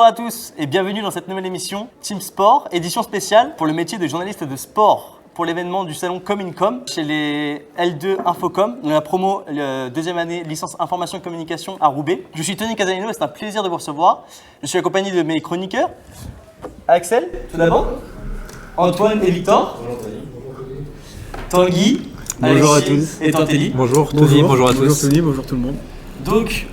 à tous et bienvenue dans cette nouvelle émission Team Sport, édition spéciale pour le métier de journaliste de sport pour l'événement du salon Comincom chez les L2 Infocom, la promo deuxième année licence information et communication à Roubaix. Je suis Tony Casalino et c'est un plaisir de vous recevoir. Je suis accompagné de mes chroniqueurs, Axel tout d'abord, Antoine et Victor, Tanguy, bonjour Alexis à tous et Tantelli. Bonjour Tony, bonjour à tous. Bonjour Tony, bonjour tout le monde. Donc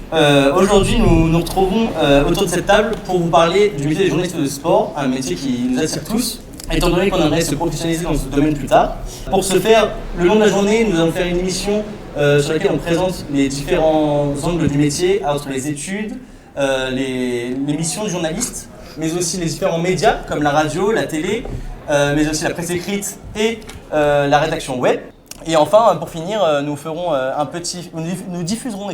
aujourd'hui nous nous retrouvons autour de cette table pour vous parler du métier de journaliste de sport, un métier qui nous attire tous, étant donné qu'on aimerait se professionnaliser dans ce domaine plus tard. Pour ce faire, le long de la journée, nous allons faire une émission sur laquelle on présente les différents angles du métier, entre les études, les missions du journaliste, mais aussi les différents médias comme la radio, la télé, mais aussi la presse écrite et la rédaction web. Et enfin, pour finir, nous diffuserons,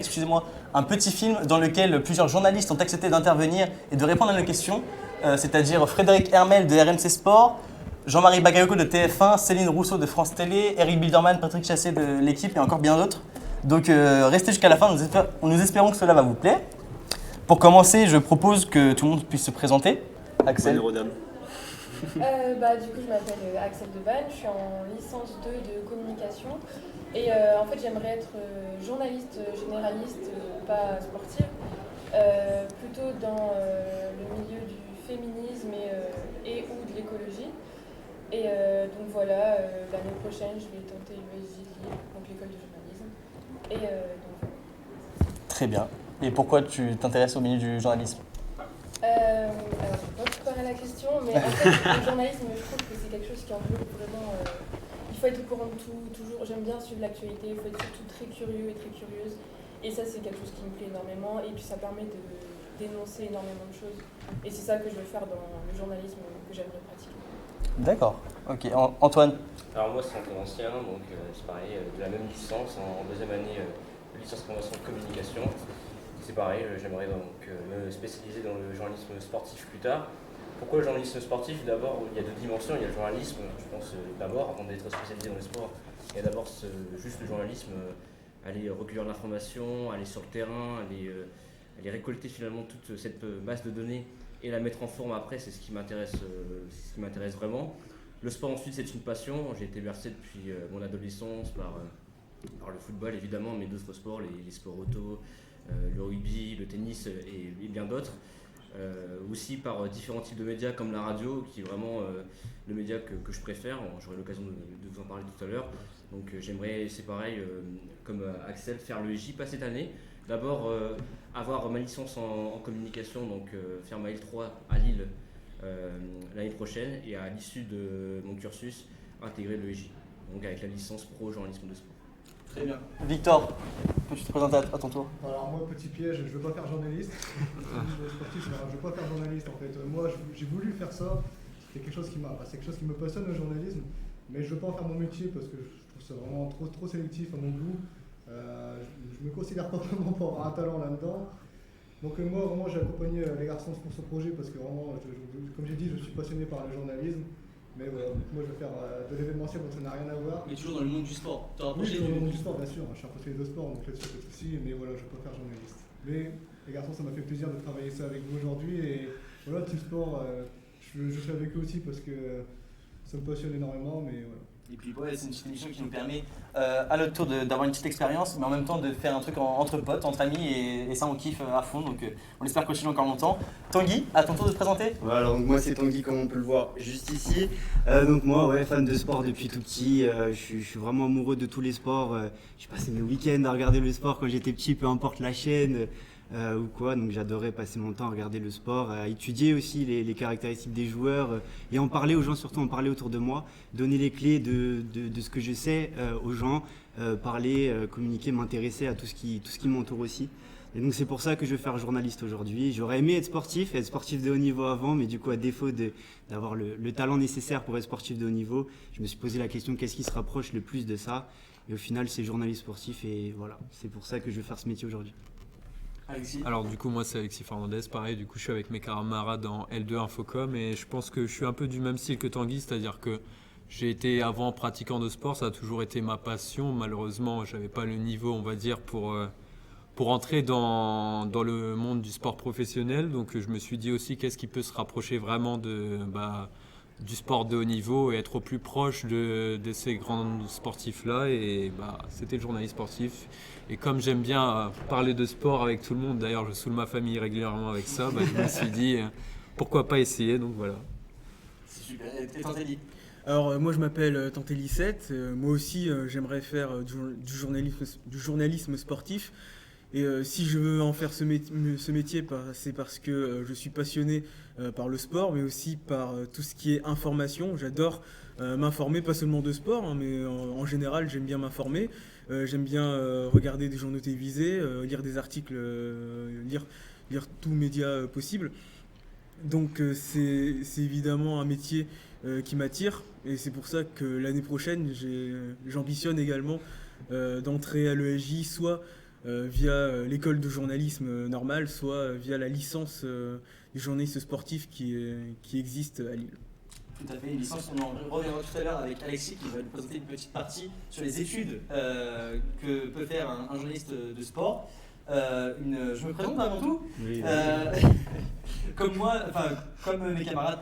un petit film dans lequel plusieurs journalistes ont accepté d'intervenir et de répondre à nos questions, c'est-à-dire Frédéric Hermel de RMC Sport, Jean-Marie Bagayoko de TF1, Céline Rousseau de France Télé, Eric Bilderman, Patrick Chassé de l'équipe et encore bien d'autres. Donc restez jusqu'à la fin, nous espérons que cela va vous plaire. Pour commencer, je propose que tout le monde puisse se présenter. Axel. Du coup, je m'appelle Axel Debanne, je suis en licence 2 de communication et en fait j'aimerais être journaliste généraliste, pas sportive, plutôt dans le milieu du féminisme et ou de l'écologie. Et donc voilà, l'année prochaine je vais tenter l'USJ Lille, donc l'école de journalisme. Et donc voilà. Très bien. Et pourquoi tu t'intéresses au milieu du journalisme ? Alors, je ne vais pas préparer la question, mais en fait, le journalisme, je trouve que c'est quelque chose qui englobe vraiment. Il faut être au courant de tout, toujours. J'aime bien suivre l'actualité, il faut être surtout très curieux et très curieuse. Et ça, c'est quelque chose qui me plaît énormément. Et puis, ça permet de dénoncer énormément de choses. Et c'est ça que je veux faire dans le journalisme que j'aimerais pratiquer. D'accord. Ok. Antoine. Alors, moi, c'est un ancien, donc c'est pareil, de la même licence, en deuxième année de licence formation de communication. C'est pareil, j'aimerais donc me spécialiser dans le journalisme sportif plus tard. Pourquoi le journalisme sportif ? D'abord, il y a deux dimensions. Il y a le journalisme, je pense d'abord, avant d'être spécialisé dans le sport, il y a d'abord juste le journalisme, aller recueillir l'information, aller sur le terrain, aller récolter finalement toute cette masse de données et la mettre en forme après, c'est ce qui m'intéresse vraiment. Le sport ensuite, c'est une passion. J'ai été bercé depuis mon adolescence par le football évidemment, mais d'autres sports, les sports auto, le rugby, le tennis et bien d'autres. Aussi par différents types de médias comme la radio, qui est vraiment le média que je préfère. J'aurai l'occasion de vous en parler tout à l'heure. Donc j'aimerais, c'est pareil, comme Axel, faire le J pas cette année. D'abord avoir ma licence en communication, donc faire ma L3 à Lille l'année prochaine, et à l'issue de mon cursus, intégrer le J, donc avec la licence pro journalisme de sport. Très bien. Victor, peux-tu te présenter à ton tour ? Alors moi, petit piège, je ne veux pas faire journaliste. Sportif, je ne veux pas faire journaliste en fait. Moi, j'ai voulu faire ça. C'est quelque chose qui me passionne, le journalisme, mais je ne veux pas en faire mon métier parce que je trouve ça vraiment trop sélectif à mon goût. Je ne me considère pas vraiment pour avoir un talent là-dedans. Donc moi, vraiment, j'ai accompagné les garçons pour ce projet parce que vraiment, comme j'ai dit, je suis passionné par le journalisme. Mais voilà, moi je vais faire de l'événementiel, donc ça n'a rien à voir. Mais toujours dans le monde du sport. Oui, toujours dans le monde du sport, bien sûr. Je suis un passionné de sport, donc là-dessus, pas de souci. Mais voilà, je ne vais pas faire journaliste. Mais les garçons, ça m'a fait plaisir de travailler ça avec vous aujourd'hui. Et voilà, Team Sport, je suis avec eux aussi parce que ça me passionne énormément. Mais voilà. Et puis ouais, c'est une petite émission qui nous permet à notre tour d'avoir une petite expérience, mais en même temps de faire un truc entre potes, entre amis, et ça on kiffe à fond, donc on espère continuer encore longtemps. Tanguy, à ton tour de te présenter ? Voilà, donc moi c'est Tanguy comme on peut le voir juste ici. Donc moi, fan de sport depuis tout petit, je suis vraiment amoureux de tous les sports. J'ai passé mes week-ends à regarder le sport quand j'étais petit, peu importe la chaîne ou quoi. Donc j'adorais passer mon temps à regarder le sport, à étudier aussi les caractéristiques des joueurs et en parler aux gens, surtout en parler autour de moi, donner les clés de ce que je sais aux gens, parler, communiquer, m'intéresser à tout ce qui m'entoure aussi. Et donc c'est pour ça que je vais faire journaliste aujourd'hui. J'aurais aimé être sportif de haut niveau avant, mais du coup à défaut d'avoir le talent nécessaire pour être sportif de haut niveau, je me suis posé la question qu'est-ce qui se rapproche le plus de ça. Et au final c'est journaliste sportif et voilà, c'est pour ça que je vais faire ce métier aujourd'hui. Alexis. Alors du coup moi c'est Alexis Fernandez, pareil, du coup je suis avec mes camarades en L2 Infocom et je pense que je suis un peu du même style que Tanguy, c'est-à-dire que j'ai été avant pratiquant de sport, ça a toujours été ma passion. Malheureusement j'avais pas le niveau on va dire pour pour entrer dans le monde du sport professionnel. Donc je me suis dit aussi qu'est-ce qui peut se rapprocher vraiment du sport de haut niveau et être au plus proche de ces grands sportifs-là. Et c'était le journaliste sportif. Et comme j'aime bien parler de sport avec tout le monde, d'ailleurs je saoule ma famille régulièrement avec ça, je me suis dit pourquoi pas essayer, donc voilà. C'est super. Et Tantelli? Alors moi je m'appelle Tantelli 7, moi aussi j'aimerais faire du journalisme sportif. Et si je veux en faire ce métier, c'est parce que je suis passionné par le sport, mais aussi par tout ce qui est information. J'adore m'informer, pas seulement de sport, mais en général j'aime bien m'informer. J'aime bien regarder des journaux télévisés, lire des articles, lire tout média possible. Donc c'est évidemment un métier qui m'attire, et c'est pour ça que l'année prochaine j'ambitionne également d'entrer à l'ESJ, soit via l'école de journalisme normale, soit via la licence du journaliste sportif qui existe à Lille. Tout à fait, une licence, on en reviendra tout à l'heure avec Alexis qui va nous présenter une petite partie sur les études que peut faire un journaliste de sport. Je me présente avant tout. Oui, Comme mes camarades,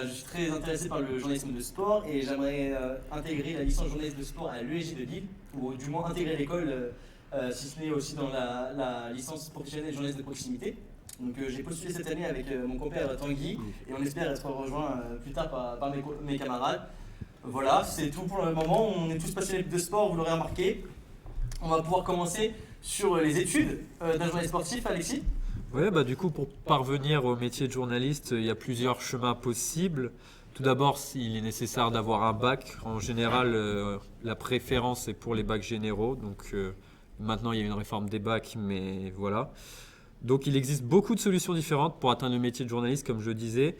je suis très intéressé par le journalisme de sport et j'aimerais intégrer la licence journaliste de sport à l'ESJ de Lille, ou du moins intégrer l'école, si ce n'est aussi dans la licence professionnelle de journaliste de proximité. Donc j'ai postulé cette année avec mon compère Tanguy et on espère être rejoint plus tard par mes camarades. Voilà, c'est tout pour le moment. On est tous passionnés de sport, vous l'aurez remarqué. On va pouvoir commencer sur les études d'un journaliste sportif, Alexis. Ouais, du coup, pour parvenir au métier de journaliste, il y a plusieurs chemins possibles. Tout d'abord, il est nécessaire d'avoir un bac. En général, la préférence est pour les bacs généraux. Donc maintenant, il y a une réforme des bacs, mais voilà. Donc il existe beaucoup de solutions différentes pour atteindre le métier de journaliste, comme je disais.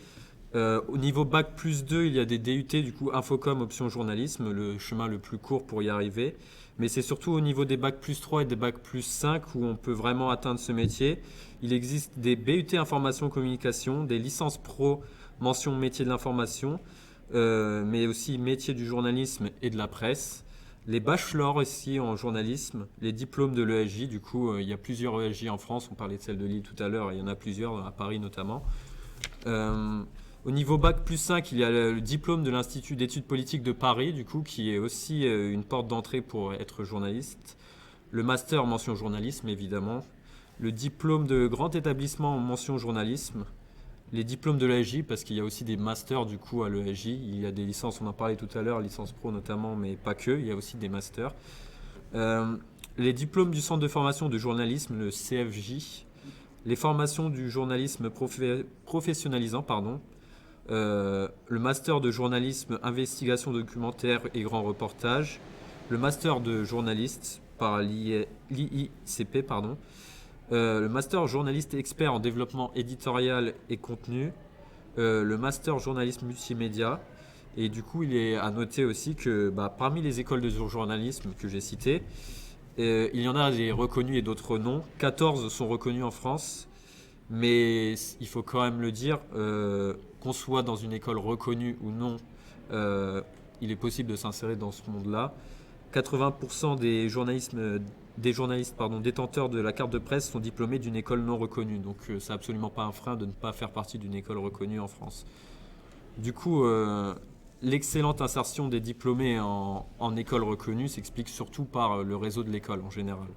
Au niveau bac plus 2, il y a des DUT, du coup Infocom, option journalisme, le chemin le plus court pour y arriver. Mais c'est surtout au niveau des bac plus 3 et des bac plus 5 où on peut vraiment atteindre ce métier. Il existe des BUT information communication, des licences pro mention métier de l'information, mais aussi métier du journalisme et de la presse. Les bachelors ici en journalisme, les diplômes de l'ESJ, du coup il y a plusieurs ESJ en France, on parlait de celle de Lille tout à l'heure, il y en a plusieurs, à Paris notamment. Au niveau bac plus 5, il y a le diplôme de l'Institut d'études politiques de Paris, du coup, qui est aussi une porte d'entrée pour être journaliste. Le master mention journalisme, évidemment. Le diplôme de grand établissement mention journalisme. Les diplômes de l'ESJ, parce qu'il y a aussi des masters du coup à l'ESJ. Il y a des licences, on en parlait tout à l'heure, licence pro notamment, mais pas que, il y a aussi des masters. Les diplômes du centre de formation de journalisme, le CFJ. Les formations du journalisme professionnalisant, le master de journalisme, investigation documentaire et grand reportage. Le master de journaliste par l'IICP, le master journaliste expert en développement éditorial et contenu, le master journalisme multimédia. Et du coup, il est à noter aussi que parmi les écoles de journalisme que j'ai citées, il y en a des reconnus et d'autres non. 14 sont reconnus en France, mais il faut quand même le dire, qu'on soit dans une école reconnue ou non, il est possible de s'insérer dans ce monde-là. 80% des journalistes détenteurs de la carte de presse sont diplômés d'une école non reconnue. Donc c'est absolument pas un frein de ne pas faire partie d'une école reconnue en France. Du coup, l'excellente insertion des diplômés en école reconnue s'explique surtout par le réseau de l'école en général.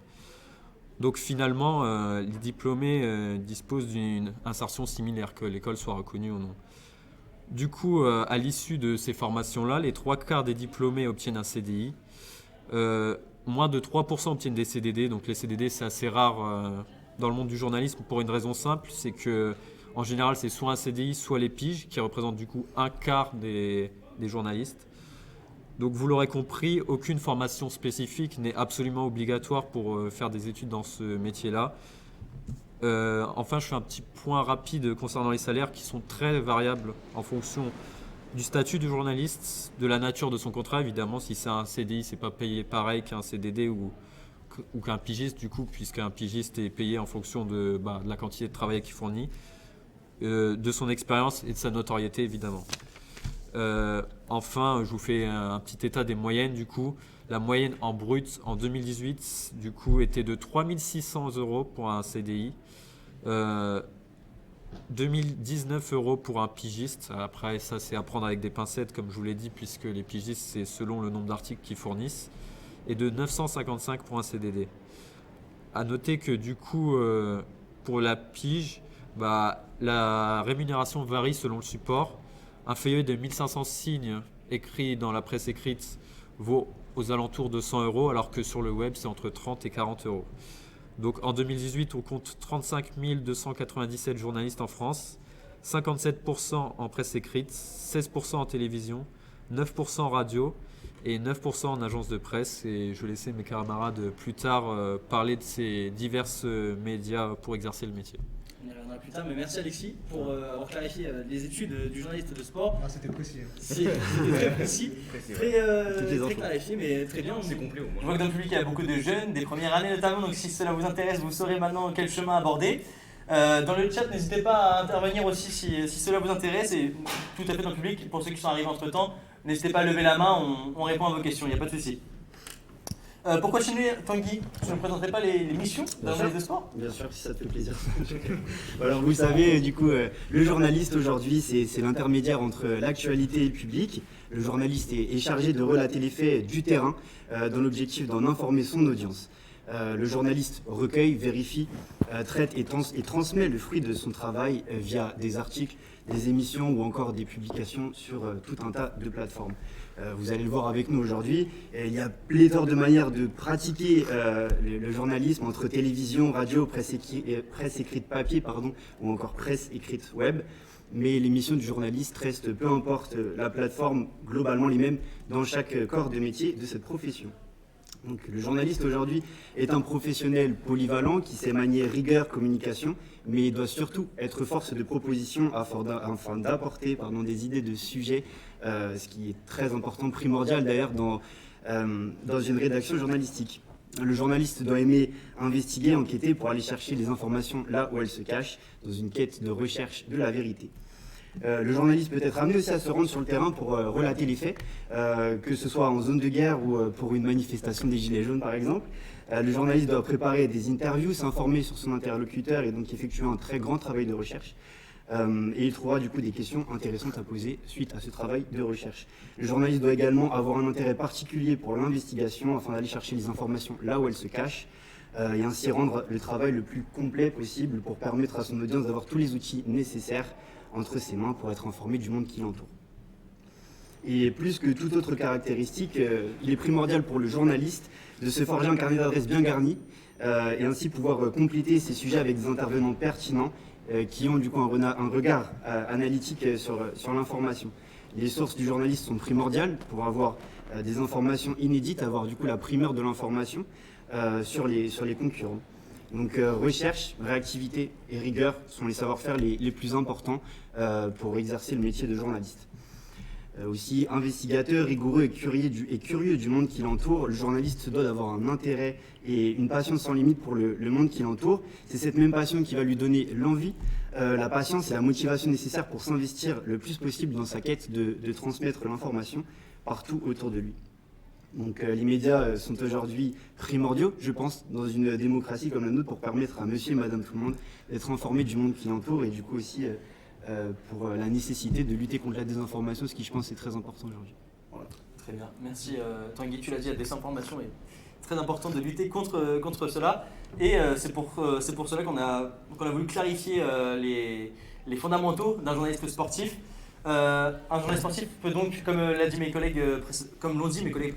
Donc finalement, les diplômés disposent d'une insertion similaire, que l'école soit reconnue ou non. Du coup, à l'issue de ces formations-là, les 3/4 des diplômés obtiennent un CDI. Moins de 3% obtiennent des CDD. Donc les CDD, c'est assez rare dans le monde du journalisme pour une raison simple, c'est que en général, c'est soit un CDI, soit les piges, qui représentent du coup 1/4 des journalistes. Donc vous l'aurez compris, aucune formation spécifique n'est absolument obligatoire pour faire des études dans ce métier-là. Enfin, je fais un petit point rapide concernant les salaires qui sont très variables en fonction du statut du journaliste, de la nature de son contrat. Évidemment, si c'est un CDI, c'est pas payé pareil qu'un CDD ou qu'un pigiste, du coup, puisqu'un pigiste est payé en fonction de la quantité de travail qu'il fournit, de son expérience et de sa notoriété, évidemment. Enfin, je vous fais un petit état des moyennes du coup. La moyenne en brut en 2018 du coup était de 3 600 € pour un CDI, 2019 € pour un pigiste. Après ça c'est à prendre avec des pincettes comme je vous l'ai dit puisque les pigistes c'est selon le nombre d'articles qu'ils fournissent, et de 955 pour un CDD. À noter que du coup pour la pige, la rémunération varie selon le support. Un feuillet de 1500 signes écrit dans la presse écrite vaut aux alentours de 100 €, alors que sur le web, c'est entre 30 et 40 €. Donc en 2018, on compte 35 297 journalistes en France, 57% en presse écrite, 16% en télévision, 9% en radio et 9% en agence de presse. Et je vais laisser mes camarades plus tard parler de ces divers médias pour exercer le métier. On y reviendra plus tard, mais merci Alexis pour avoir clarifié les études du journaliste de sport. Ah, c'était précis. C'était très précis, très clarifié, mais très bien. C'est complet au moins. Je vois que dans le public il y a beaucoup de jeunes, des premières années notamment, donc si cela vous intéresse, vous saurez maintenant quel chemin aborder. Dans le chat, n'hésitez pas à intervenir aussi si cela vous intéresse, et tout à fait dans le public, pour ceux qui sont arrivés entre temps, n'hésitez pas à lever la main, on répond à vos questions, il n'y a pas de souci. Pour continuer, Tanguy, tu ne présenterais pas les missions d'un journaliste de sport ? Bien sûr, si ça te fait plaisir. Alors vous savez, du coup, le journaliste aujourd'hui, c'est l'intermédiaire entre l'actualité et le public. Le journaliste est chargé de relater les faits du terrain dans l'objectif d'en informer son audience. Le journaliste recueille, vérifie, traite et transmet le fruit de son travail via des articles, des émissions ou encore des publications sur tout un tas de plateformes. Vous allez le voir avec nous aujourd'hui, il y a pléthore de manières de pratiquer le journalisme entre télévision, radio, presse écrite papier, ou encore presse écrite web. Mais les missions du journaliste restent, peu importe la plateforme, globalement les mêmes dans chaque corps de métier de cette profession. Donc, le journaliste aujourd'hui est un professionnel polyvalent qui sait manier rigueur, communication, mais il doit surtout être force de proposition afin d'apporter des idées de sujets, ce qui est très important, primordial d'ailleurs dans une rédaction journalistique. Le journaliste doit aimer investiguer, enquêter pour aller chercher les informations là où elles se cachent, dans une quête de recherche de la vérité. Le journaliste peut être amené aussi à se rendre sur le terrain pour relater les faits, que ce soit en zone de guerre ou pour une manifestation des Gilets jaunes par exemple. Le journaliste doit préparer des interviews, s'informer sur son interlocuteur et donc effectuer un très grand travail de recherche. Et il trouvera du coup des questions intéressantes à poser suite à ce travail de recherche. Le journaliste doit également avoir un intérêt particulier pour l'investigation afin d'aller chercher les informations là où elles se cachent et ainsi rendre le travail le plus complet possible pour permettre à son audience d'avoir tous les outils nécessaires entre ses mains pour être informé du monde qui l'entoure. Et plus que toute autre caractéristique, il est primordial pour le journaliste de se forger un carnet d'adresses bien garni et ainsi pouvoir compléter ses sujets avec des intervenants pertinents qui ont du coup un regard analytique sur l'information. Les sources du journaliste sont primordiales pour avoir des informations inédites, avoir du coup la primeur de l'information sur les concurrents. Donc recherche, réactivité et rigueur sont les savoir-faire les plus importants pour exercer le métier de journaliste. Aussi investigateur, rigoureux et curieux du monde qui l'entoure, le journaliste se doit d'avoir un intérêt et une passion sans limite pour le monde qui l'entoure. C'est cette même passion qui va lui donner l'envie, la patience et la motivation nécessaires pour s'investir le plus possible dans sa quête de transmettre l'information partout autour de lui. Donc les médias sont aujourd'hui primordiaux, je pense, dans une démocratie comme la nôtre pour permettre à monsieur et madame tout le monde d'être informés du monde qui l'entoure et du coup aussi pour la nécessité de lutter contre la désinformation, ce qui je pense est très important aujourd'hui. Voilà, très bien. Merci Tanguy, tu l'as dit, la désinformation est très important de lutter contre cela et c'est pour cela qu'on a voulu clarifier les fondamentaux d'un journaliste sportif. Un journaliste sportif peut donc, comme l'ont dit mes collègues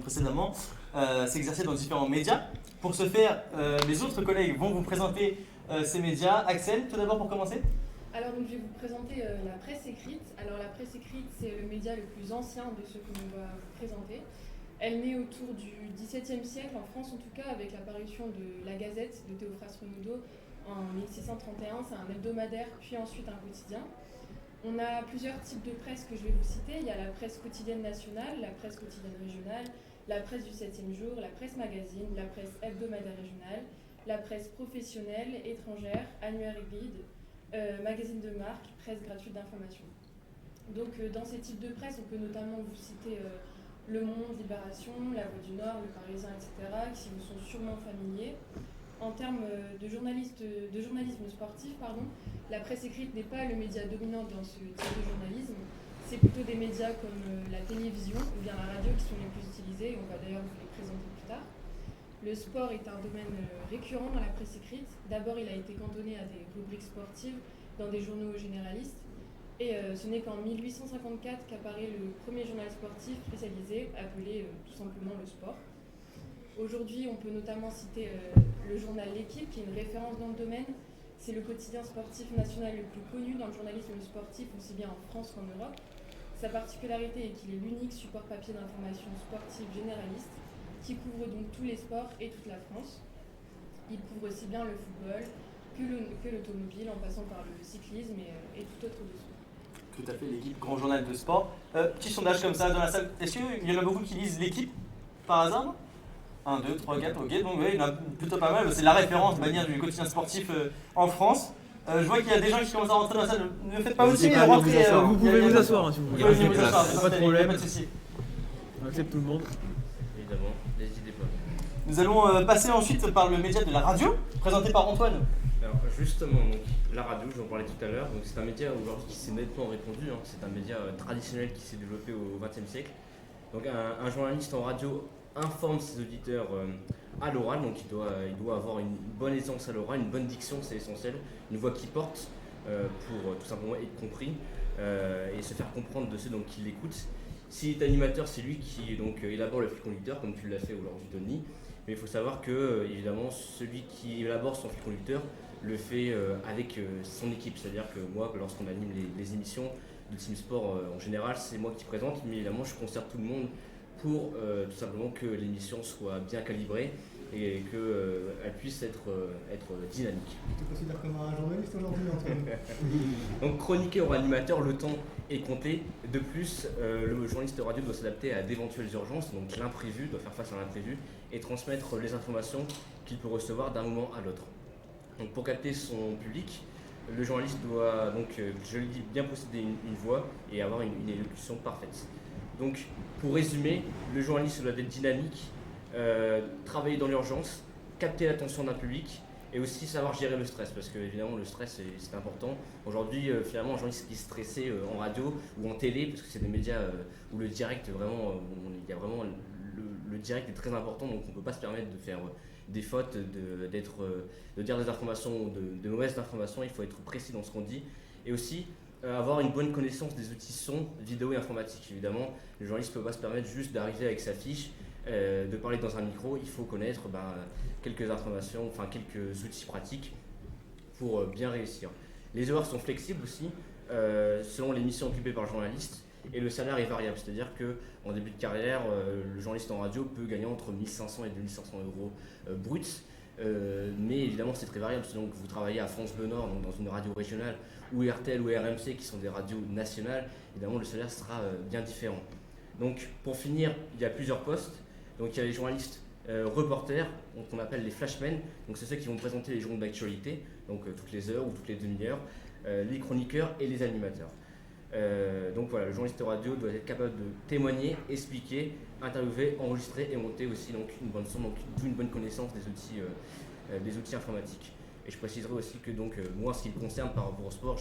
précédemment, s'exercer dans différents médias. Pour ce faire, les autres collègues vont vous présenter ces médias. Axel, tout d'abord pour commencer. Alors donc, je vais vous présenter la presse écrite. Alors la presse écrite, c'est le média le plus ancien de ceux que l'on va vous présenter. Elle naît autour du XVIIe siècle, en France en tout cas, avec l'apparition de la Gazette de Théophraste Renaudot en 1631. C'est un hebdomadaire, puis ensuite un quotidien. On a plusieurs types de presse que je vais vous citer. Il y a la presse quotidienne nationale, la presse quotidienne régionale, la presse du 7e jour, la presse magazine, la presse hebdomadaire régionale, la presse professionnelle, étrangère, annuaire et guide, magazine de marque, presse gratuite d'information. Donc dans ces types de presse, on peut notamment vous citer Le Monde, Libération, La Voix du Nord, Le Parisien, etc., qui vous sont sûrement familiers. En termes de journalisme sportif, la presse écrite n'est pas le média dominant dans ce type de journalisme. C'est plutôt des médias comme la télévision ou bien la radio qui sont les plus utilisés, et on va d'ailleurs vous les présenter plus tard. Le sport est un domaine récurrent dans la presse écrite. D'abord, il a été cantonné à des rubriques sportives dans des journaux généralistes. Et ce n'est qu'en 1854 qu'apparaît le premier journal sportif spécialisé, appelé tout simplement Le Sport. Aujourd'hui, on peut notamment citer le journal L'Équipe, qui est une référence dans le domaine. C'est le quotidien sportif national le plus connu dans le journalisme sportif, aussi bien en France qu'en Europe. Sa particularité est qu'il est l'unique support papier d'information sportive généraliste, qui couvre donc tous les sports et toute la France. Il couvre aussi bien le football que l'automobile, en passant par le cyclisme et tout autre de sport. Tout à fait, L'Équipe, grand journal de sport. Petit sondage comme ça dans la salle. Est-ce qu'il y en a beaucoup qui lisent L'Équipe par hasard? 1, 2, 3, 4, ok. Donc oui, il y en a plutôt pas mal. C'est la référence de manière du quotidien sportif en France. Je vois qu'il y a des gens qui commencent à rentrer dans la salle. Ne faites pas aussi rentrer. Vous pouvez vous asseoir si vous Vous voulez. pouvez vous asseoir, Pas de problème. pas de souci. On accepte tout le monde. Évidemment, n'hésitez pas. Nous allons passer ensuite par le média de la radio, présenté par Antoine. Alors justement, donc, la radio, je vous en parlais tout à l'heure, donc c'est un média aujourd'hui qui s'est nettement répandu, hein. C'est un média traditionnel qui s'est développé au XXe siècle. Donc un journaliste en radio informe ses auditeurs à l'oral, donc il doit avoir une bonne aisance à l'oral, une bonne diction, c'est essentiel, une voix qui porte pour tout simplement être compris et se faire comprendre de ceux donc, qui l'écoutent. S'il est animateur, c'est lui qui donc, élabore le fil conducteur, comme tu l'as fait aujourd'hui, Tony. Mais il faut savoir que, évidemment, celui qui élabore son fil conducteur le fait avec son équipe. C'est-à-dire que moi, lorsqu'on anime les émissions de Team Sport en général, c'est moi qui présente, mais évidemment, je concerte tout le monde pour tout simplement que l'émission soit bien calibrée et qu'elle puisse être dynamique. Tu te considères comme un journaliste aujourd'hui, Antoine? Donc chroniqueur ou animateur, le temps est compté. De plus, le journaliste radio doit s'adapter à d'éventuelles urgences, donc l'imprévu, doit faire face à l'imprévu et transmettre les informations qu'il peut recevoir d'un moment à l'autre. Donc pour capter son public, le journaliste doit, donc, je l'ai dit, bien posséder une voix et avoir une élocution parfaite. Donc pour résumer, le journaliste doit être dynamique, travailler dans l'urgence, capter l'attention d'un public et aussi savoir gérer le stress, parce que évidemment le stress c'est important. Aujourd'hui, finalement, un journaliste qui est stressé en radio ou en télé, parce que c'est des médias où le direct vraiment, il y a vraiment le direct est très important, donc on ne peut pas se permettre de faire des fautes, de dire des informations, de mauvaises informations. Il faut être précis dans ce qu'on dit et aussi avoir une bonne connaissance des outils son, vidéo et informatique. Évidemment, le journaliste ne peut pas se permettre juste d'arriver avec sa fiche, de parler dans un micro. Il faut connaître quelques informations, enfin quelques outils pratiques pour bien réussir. Les horaires sont flexibles aussi, selon les missions occupées par le journaliste, et le salaire est variable, c'est-à-dire qu'en début de carrière, le journaliste en radio peut gagner entre 1500 et 2500 euros bruts, mais évidemment c'est très variable, selon que vous travaillez à France Bleu Nord, donc dans une radio régionale, ou RTL ou RMC qui sont des radios nationales, évidemment le salaire sera bien différent. Donc pour finir, il y a plusieurs postes, donc il y a les journalistes reporters, qu'on appelle les flashmen, donc c'est ceux qui vont présenter les journaux d'actualité, donc toutes les heures ou toutes les demi-heures, les chroniqueurs et les animateurs. Donc voilà, le journaliste radio doit être capable de témoigner, expliquer, interviewer, enregistrer et monter aussi donc une bonne son, donc une bonne connaissance des outils informatiques. Et je préciserai aussi que donc moi, en ce qui me concerne par rapport au sport,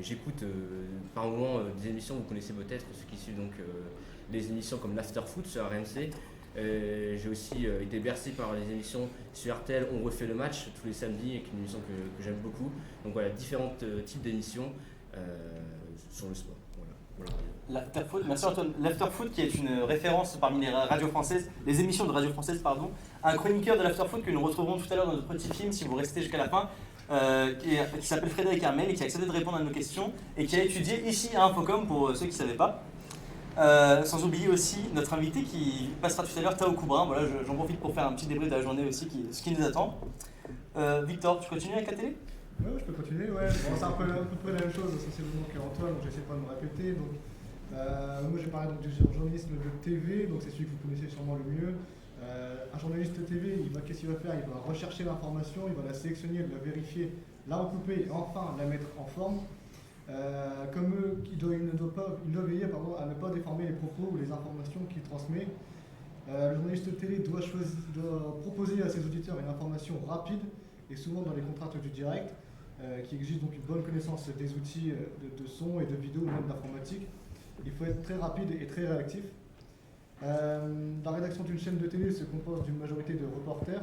j'écoute par moment des émissions, vous connaissez peut-être ceux qui suivent donc les émissions comme l'After Foot sur RMC. J'ai aussi été bercé par les émissions sur RTL, On refait le match tous les samedis, avec une émission que j'aime beaucoup. Donc voilà, différents types d'émissions sur le sport. Voilà. L'Afterfoot, merci Antoine. L'Afterfoot qui est une référence parmi les radios françaises, les émissions de radio françaises, pardon. Un chroniqueur de l'Afterfoot que nous retrouverons tout à l'heure dans notre petit film, si vous restez jusqu'à la fin, qui s'appelle Frédéric Hermel et qui a accepté de répondre à nos questions et qui a étudié ici à Infocom pour ceux qui ne savaient pas. Sans oublier aussi notre invité qui passera tout à l'heure, Tao Koubrin. Voilà, j'en profite pour faire un petit débrief de la journée aussi, ce qui nous attend. Victor, tu continues avec la télé ? Ouais, je peux continuer, ouais. Bon, c'est à peu près la même chose, essentiellement qu'Antoine, donc j'essaie pas de me répéter. Donc, moi j'ai parlé donc, du journalisme de TV, donc c'est celui que vous connaissez sûrement le mieux. Un journaliste TV, qu'est-ce qu'il va faire? Il va rechercher l'information, il va la sélectionner, il va vérifier, la recouper et enfin la mettre en forme. Comme eux, il doit veiller à ne pas déformer les propos ou les informations qu'il transmet. Le journaliste télé doit proposer à ses auditeurs une information rapide et souvent dans les contraintes du direct, qui exige donc une bonne connaissance des outils de son et de vidéo, ou même d'informatique. Il faut être très rapide et très réactif. La rédaction d'une chaîne de télé se compose d'une majorité de reporters,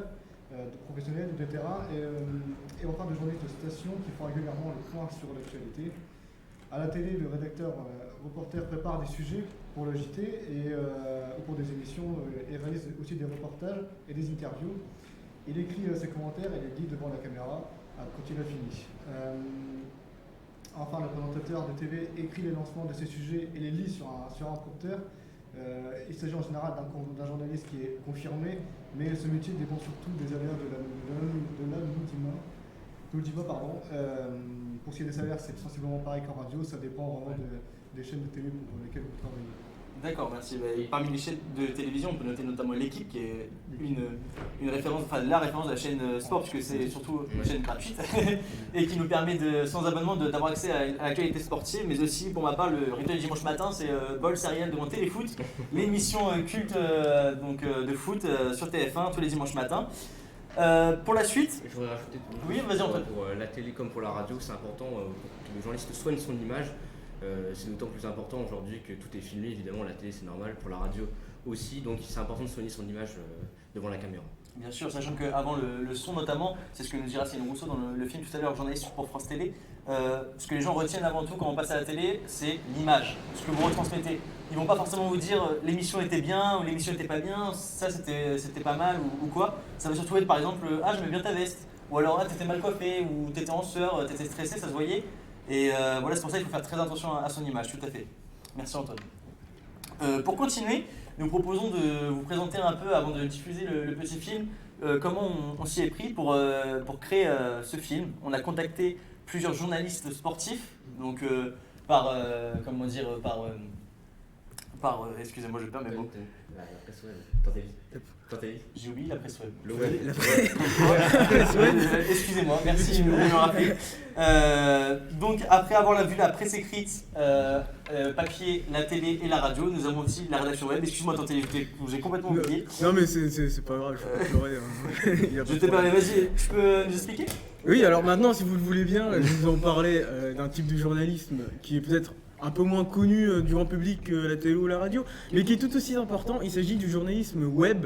de professionnels de terrain et enfin de journalistes de station qui font régulièrement le point sur l'actualité. À la télé, le reporter prépare des sujets pour le JT ou pour des émissions et réalise aussi des reportages et des interviews. Il écrit ses commentaires et les lit devant la caméra quand il a fini. Enfin, le présentateur de TV écrit les lancements de ses sujets et les lit sur un prompteur. Il s'agit en général d'un journaliste qui est confirmé, mais ce métier dépend surtout des aléas de l'anonymat. Pour ce qui est des salaires, c'est sensiblement pareil qu'en radio, ça dépend vraiment des chaînes de télé pour lesquelles vous travaillez. D'accord, merci. Parmi les chaînes de télévision, on peut noter notamment l'équipe qui est une référence, enfin la référence de la chaîne sport, puisque c'est surtout une chaîne gratuite et qui nous permet sans abonnement d'avoir accès à l'actualité sportive, mais aussi pour ma part le rituel du dimanche matin, c'est bol céréales devant Téléfoot, l'émission culte de foot sur TF1 tous les dimanches matins. Pour la suite, je voudrais rajouter oui, vas-y, Antoine. Pour la télé comme pour la radio, c'est important que le journaliste soigne son image. C'est d'autant plus important aujourd'hui que tout est filmé, évidemment la télé c'est normal, pour la radio aussi, donc c'est important de soigner son image devant la caméra. Bien sûr, sachant qu'avant le son notamment, c'est ce que nous dira Céline Rousseau dans le film tout à l'heure, journaliste pour France Télé, ce que les gens retiennent avant tout quand on passe à la télé, c'est l'image, ce que vous retransmettez. Ils vont pas forcément vous dire l'émission était bien ou l'émission était pas bien, ça c'était pas mal ou quoi. Ça va surtout être par exemple j'aimais bien ta veste, ou alors t'étais mal coiffé, ou t'étais en sueur, t'étais stressé, ça se voyait. Et voilà, c'est pour ça qu'il faut faire très attention à son image, tout à fait. Merci Antoine. Pour continuer, nous proposons de vous présenter un peu, avant de diffuser le petit film, comment on s'y est pris pour créer ce film. On a contacté plusieurs journalistes sportifs, donc excusez-moi, je perds mes mots. La presse web, Tanteli. J'ai oublié la presse web. La presse web. Excusez-moi, merci de me rappeler. Donc après avoir vu la presse écrite, papier, la télé et la radio, nous avons aussi la rédaction web. Excuse-moi Tanteli, je vous ai complètement oublié. Non mais c'est pas grave, je peux pleurer. Je t'ai parlé, vas-y, tu peux nous expliquer ? Oui, alors maintenant, si vous le voulez bien, je vais vous en parler d'un type de journalisme qui est peut-être un peu moins connu du grand public que la télé ou la radio, mais qui est tout aussi important. Il s'agit du journalisme web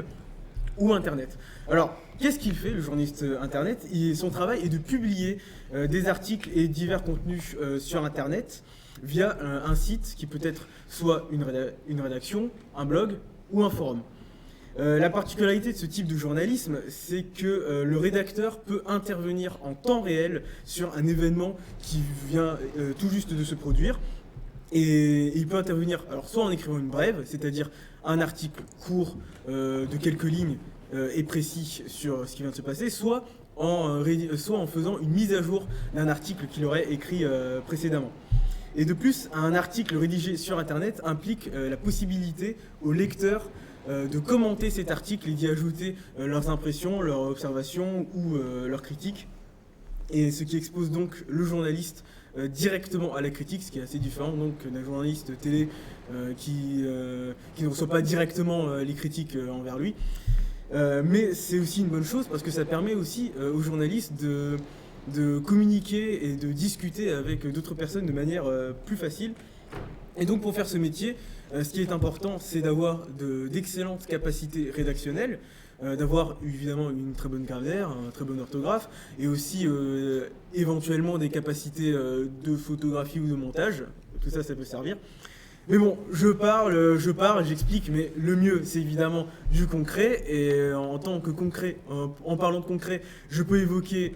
ou Internet. Alors, qu'est-ce qu'il fait, le journaliste Internet ? Son travail est de publier des articles et divers contenus sur Internet via un site qui peut être soit une rédaction, un blog ou un forum. La particularité de ce type de journalisme, c'est que le rédacteur peut intervenir en temps réel sur un événement qui vient tout juste de se produire. Et il peut intervenir alors soit en écrivant une brève, c'est-à-dire un article court de quelques lignes et précis sur ce qui vient de se passer, soit en faisant une mise à jour d'un article qu'il aurait écrit précédemment. Et de plus, un article rédigé sur Internet implique la possibilité aux lecteurs de commenter cet article et d'y ajouter leurs impressions, leurs observations ou leurs critiques. Et ce qui expose donc le journaliste directement à la critique, ce qui est assez différent donc d'un journaliste télé qui ne reçoit pas directement les critiques envers lui. Mais c'est aussi une bonne chose parce que ça permet aussi aux journalistes de communiquer et de discuter avec d'autres personnes de manière plus facile. Et donc pour faire ce métier, ce qui est important, c'est d'avoir d'excellentes capacités rédactionnelles, d'avoir évidemment une très bonne grammaire, un très bon orthographe, et aussi éventuellement des capacités de photographie ou de montage. Tout ça, ça peut servir. Mais bon, je parle, j'explique, mais le mieux, c'est évidemment du concret. Et en tant que concret, en parlant de concret, je peux évoquer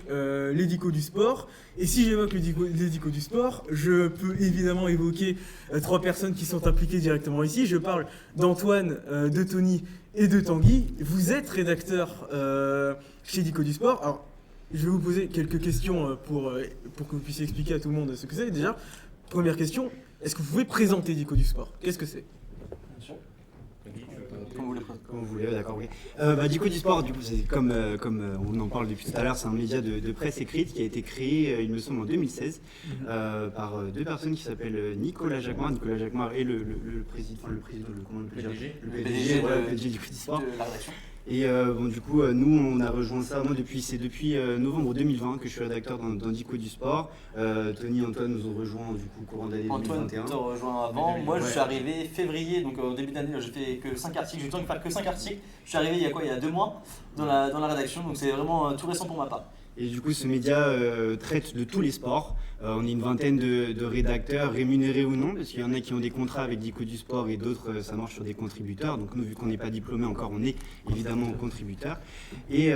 l'édico du sport. Et si j'évoque l'édico du sport, je peux évidemment évoquer trois personnes qui sont impliquées directement ici. Je parle d'Antoine, de Tony et de Tanguy. Vous êtes rédacteur chez Édico du sport. Alors, je vais vous poser quelques questions pour que vous puissiez expliquer à tout le monde ce que c'est. Déjà, première question. Est-ce que vous pouvez présenter Édico du sport ? Qu'est-ce que c'est ? Bien sûr. Comme vous voulez. Comme vous voulez, d'accord, oui. Dico du sport, du coup, c'est comme on en parle depuis tout à l'heure, c'est un média de presse écrite qui a été créé, il me semble, en 2016 par deux personnes qui s'appellent Nicolas Jacquemart. Nicolas Jacquemart est le président, comment on peut dire, PDG. le PDG, voilà, le PDG du Coup du sport. De la rédaction. Et du coup, nous, on a rejoint ça. Moi, c'est depuis novembre 2020 que je suis rédacteur dans Dico du sport. Tony et Antoine nous ont rejoints du coup courant d'année Antoine 2021. te rejoint avant. Moi, je suis arrivé février, donc au début d'année, j'ai fait que 5 articles. J'ai eu le temps de faire que 5 articles. Je suis arrivé il y a 2 mois dans la rédaction, donc c'est vraiment tout récent pour ma part. Et du coup, ce média traite de tous les sports. On est une vingtaine de rédacteurs, rémunérés ou non, parce qu'il y en a qui ont des contrats avec Dico du sport et d'autres, ça marche sur des contributeurs. Donc nous, vu qu'on n'est pas diplômés encore, on est évidemment contributeurs. Et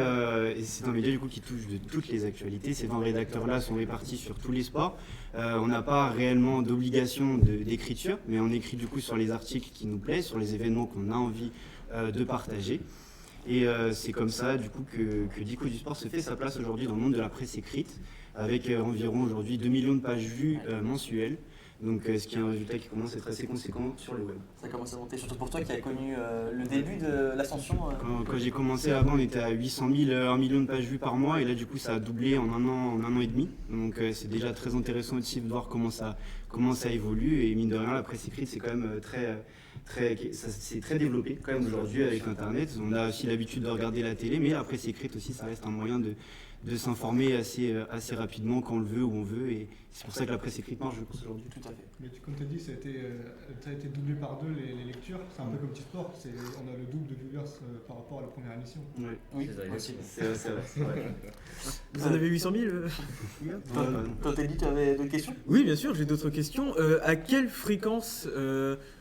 c'est un média du coup qui touche de toutes les actualités. Ces 20 rédacteurs-là sont répartis sur tous les sports. On n'a pas réellement d'obligation d'écriture, mais on écrit du coup sur les articles qui nous plaisent, sur les événements qu'on a envie de partager. Et c'est comme ça du coup que Dico du sport se fait sa place aujourd'hui dans le monde de la presse écrite, avec environ aujourd'hui 2 millions de pages vues mensuelles. Donc ce qui est un résultat qui commence à être assez conséquent sur le web. Ça commence à monter, surtout pour toi qui as connu le début de l'ascension. Quand j'ai commencé avant, on était à 800 000, 1 million de pages vues par mois, et là du coup ça a doublé en un an et demi. Donc c'est déjà très intéressant aussi de voir comment ça évolue, et mine de rien la presse écrite c'est quand même c'est très développé quand même aujourd'hui avec internet. On a aussi l'habitude de regarder la télé, mais la presse écrite aussi ça reste un moyen de s'informer assez rapidement quand on le veut, où on veut, et c'est pour ça que la presse écrite marche, je pense, aujourd'hui. Tout à fait. Mais comme tu as dit, ça a été doublé par 2 les lectures. C'est un peu comme Petit Sport, on a le double de viewers par rapport à la première émission. Ouais. Oui, C'est vrai. C'est vrai. Vous en avez 800 000 Toi, t'as dit que tu avais d'autres questions? Oui, bien sûr, j'ai d'autres questions. À quelle fréquence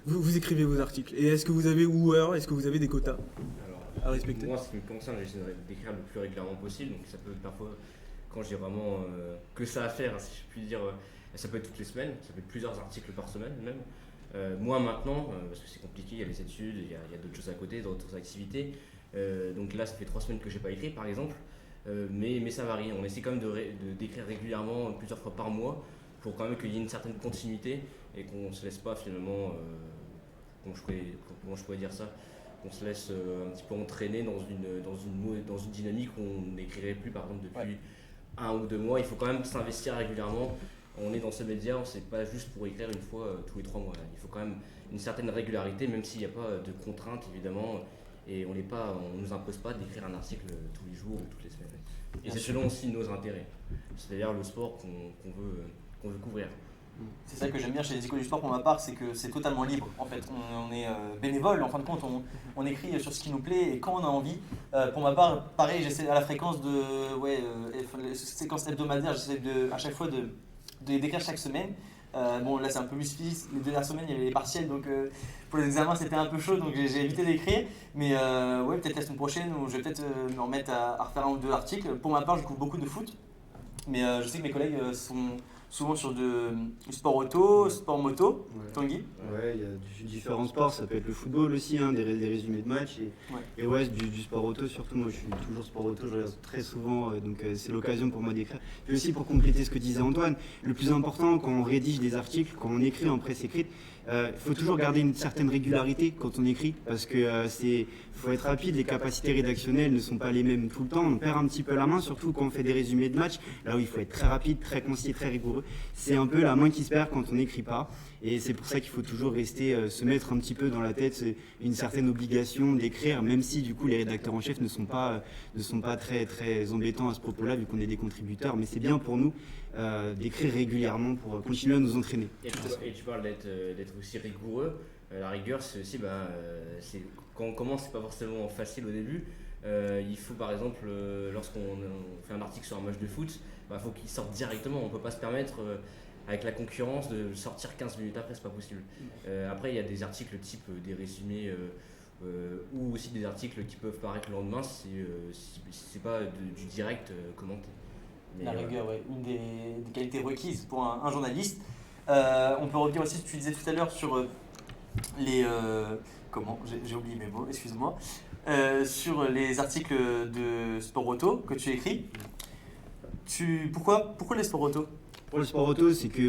vous écrivez vos articles? Et est-ce que vous avez est-ce que vous avez des quotas à respecter? Moi, ce qui me concerne, j'essaie d'écrire le plus régulièrement possible. Donc, ça peut parfois, quand j'ai vraiment que ça à faire, si je puis dire, ça peut être toutes les semaines, ça peut être plusieurs articles par semaine même. Moi, maintenant, parce que c'est compliqué, il y a les études, il y a d'autres choses à côté, d'autres activités. Donc là, ça fait 3 semaines que j'ai pas écrit, par exemple. Mais ça varie. On essaie quand même d'écrire régulièrement, plusieurs fois par mois, pour quand même qu'il y ait une certaine continuité et qu'on ne se laisse pas finalement, comment je pourrais dire ça, qu'on se laisse un petit peu entraîner dans une dynamique où on n'écrirait plus par exemple depuis 1 ou 2 mois. Il faut quand même s'investir régulièrement. On est dans ce média, c'est pas juste pour écrire une fois tous les 3 mois. Il faut quand même une certaine régularité, même s'il n'y a pas de contraintes évidemment. Et on ne nous impose pas d'écrire un article tous les jours ou toutes les semaines. Et c'est selon aussi nos intérêts, c'est-à-dire le sport qu'on veut couvrir. C'est ça que j'aime bien chez les Dico du sport pour ma part, c'est que c'est totalement libre. En fait, on est bénévole, en fin de compte, on écrit sur ce qui nous plaît et quand on a envie. Pour ma part, pareil, j'essaie à la fréquence séquence hebdomadaire, j'essaie à chaque fois d'écrire chaque semaine. Bon, là c'est un peu plus difficile, les 2 dernières semaines il y avait les partiels, donc pour les examens c'était un peu chaud, donc j'ai évité d'écrire. Mais peut-être la semaine prochaine où je vais peut-être me remettre à refaire 1 ou 2 articles. Pour ma part, je couvre beaucoup de foot, mais je sais que mes collègues sont souvent sur du sport auto, sport moto. Tanguy? Ouais, il y a différents sports, ça peut être le football aussi, des résumés de matchs, et du sport auto surtout. Moi je suis toujours sport auto, je regarde très souvent, donc c'est l'occasion pour moi d'écrire. Et aussi pour compléter ce que disait Antoine, le plus important quand on rédige des articles, quand on écrit en presse écrite, il faut toujours garder une certaine régularité quand on écrit, parce que faut être rapide, les capacités rédactionnelles ne sont pas les mêmes tout le temps, on perd un petit peu la main, surtout quand on fait des résumés de matchs, là où il faut être très rapide, très concis, très rigoureux. C'est un peu la main qui se perd quand on n'écrit pas, et c'est pour ça qu'il faut toujours rester, se mettre un petit peu dans la tête une certaine obligation d'écrire, même si du coup les rédacteurs en chef ne sont pas très, très embêtants à ce propos-là, vu qu'on est des contributeurs, mais c'est bien pour nous d'écrire régulièrement pour continuer à nous entraîner. Et tu parles d'être aussi rigoureux. La rigueur, c'est aussi, quand on commence, c'est pas forcément facile au début. Il faut par exemple, lorsqu'on fait un article sur un match de foot, faut qu'il sorte directement. On peut pas se permettre, avec la concurrence, de sortir 15 minutes après, c'est pas possible. Après, il y a des articles type des résumés ou aussi des articles qui peuvent paraître le lendemain si c'est pas du direct commenté. La rigueur, une des qualités requises pour un journaliste. On peut revenir aussi, tu disais tout à l'heure, sur les... j'ai oublié mes mots, excuse-moi. Sur les articles de sport auto que tu écris. Pourquoi les sports auto? Pour le sport auto, c'est que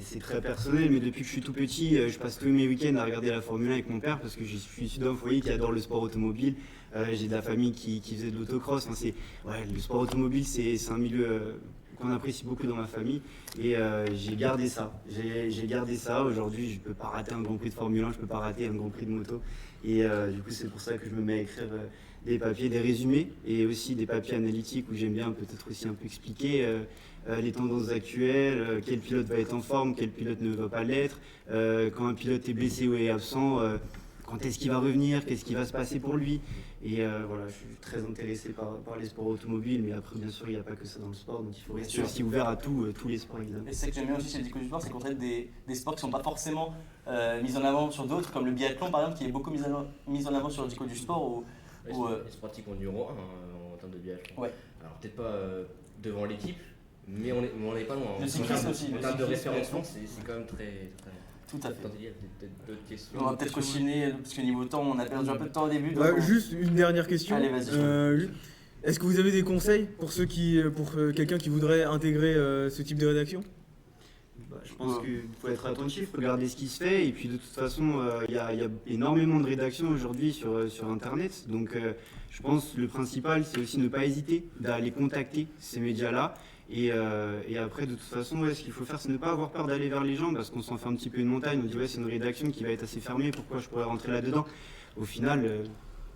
c'est très personnel, mais depuis que je suis tout petit, je passe tous mes week-ends à regarder la Formule 1 avec mon père parce que je suis issu d'un foyer qui adore le sport automobile. J'ai de la famille qui faisait de l'autocross. Le sport automobile, c'est un milieu qu'on apprécie beaucoup dans ma famille et j'ai gardé ça. J'ai gardé ça. Aujourd'hui, je ne peux pas rater un Grand Prix de Formule 1, je ne peux pas rater un Grand Prix de moto. Et du coup, c'est pour ça que je me mets à écrire des papiers, des résumés et aussi des papiers analytiques où j'aime bien peut-être aussi un peu expliquer les tendances actuelles, quel pilote va être en forme, quel pilote ne va pas l'être, quand un pilote est blessé ou est absent, quand est-ce qu'il va revenir, qu'est-ce qui va se passer pour lui. Et voilà, je suis très intéressé par les sports automobiles, mais après bien sûr il n'y a pas que ça dans le sport, donc il faut rester aussi ouvert à tous les sports évidemment. Et c'est ce que j'aime bien aussi chez Dico du Sport, c'est qu'on traite des sports qui ne sont pas forcément mis en avant sur d'autres, comme le biathlon par exemple, qui est beaucoup mis en avant sur le Dico du Sport. Les sportifs enduro en termes de biathlon. Ouais. Alors peut-être pas devant l'équipe, mais on n'est pas loin. Le cyclisme aussi. En termes de référencement, c'est quand même très. Tout à fait. Il y a peut-être d'autres questions. On va peut-être rechiner, parce que niveau temps, on a perdu un peu de temps au début. Donc Juste une dernière question. Allez, vas-y. Est-ce que vous avez des conseils pour quelqu'un qui voudrait intégrer ce type de rédaction? Je pense qu'il faut être attentif, regarder ce qui se fait, et puis de toute façon, il y a énormément de rédactions aujourd'hui sur Internet, donc je pense que le principal, c'est aussi ne pas hésiter d'aller contacter ces médias-là, et après, de toute façon, ce qu'il faut faire, c'est ne pas avoir peur d'aller vers les gens, parce qu'on s'en fait un petit peu une montagne, on dit c'est une rédaction qui va être assez fermée, pourquoi je pourrais rentrer là-dedans? Au final,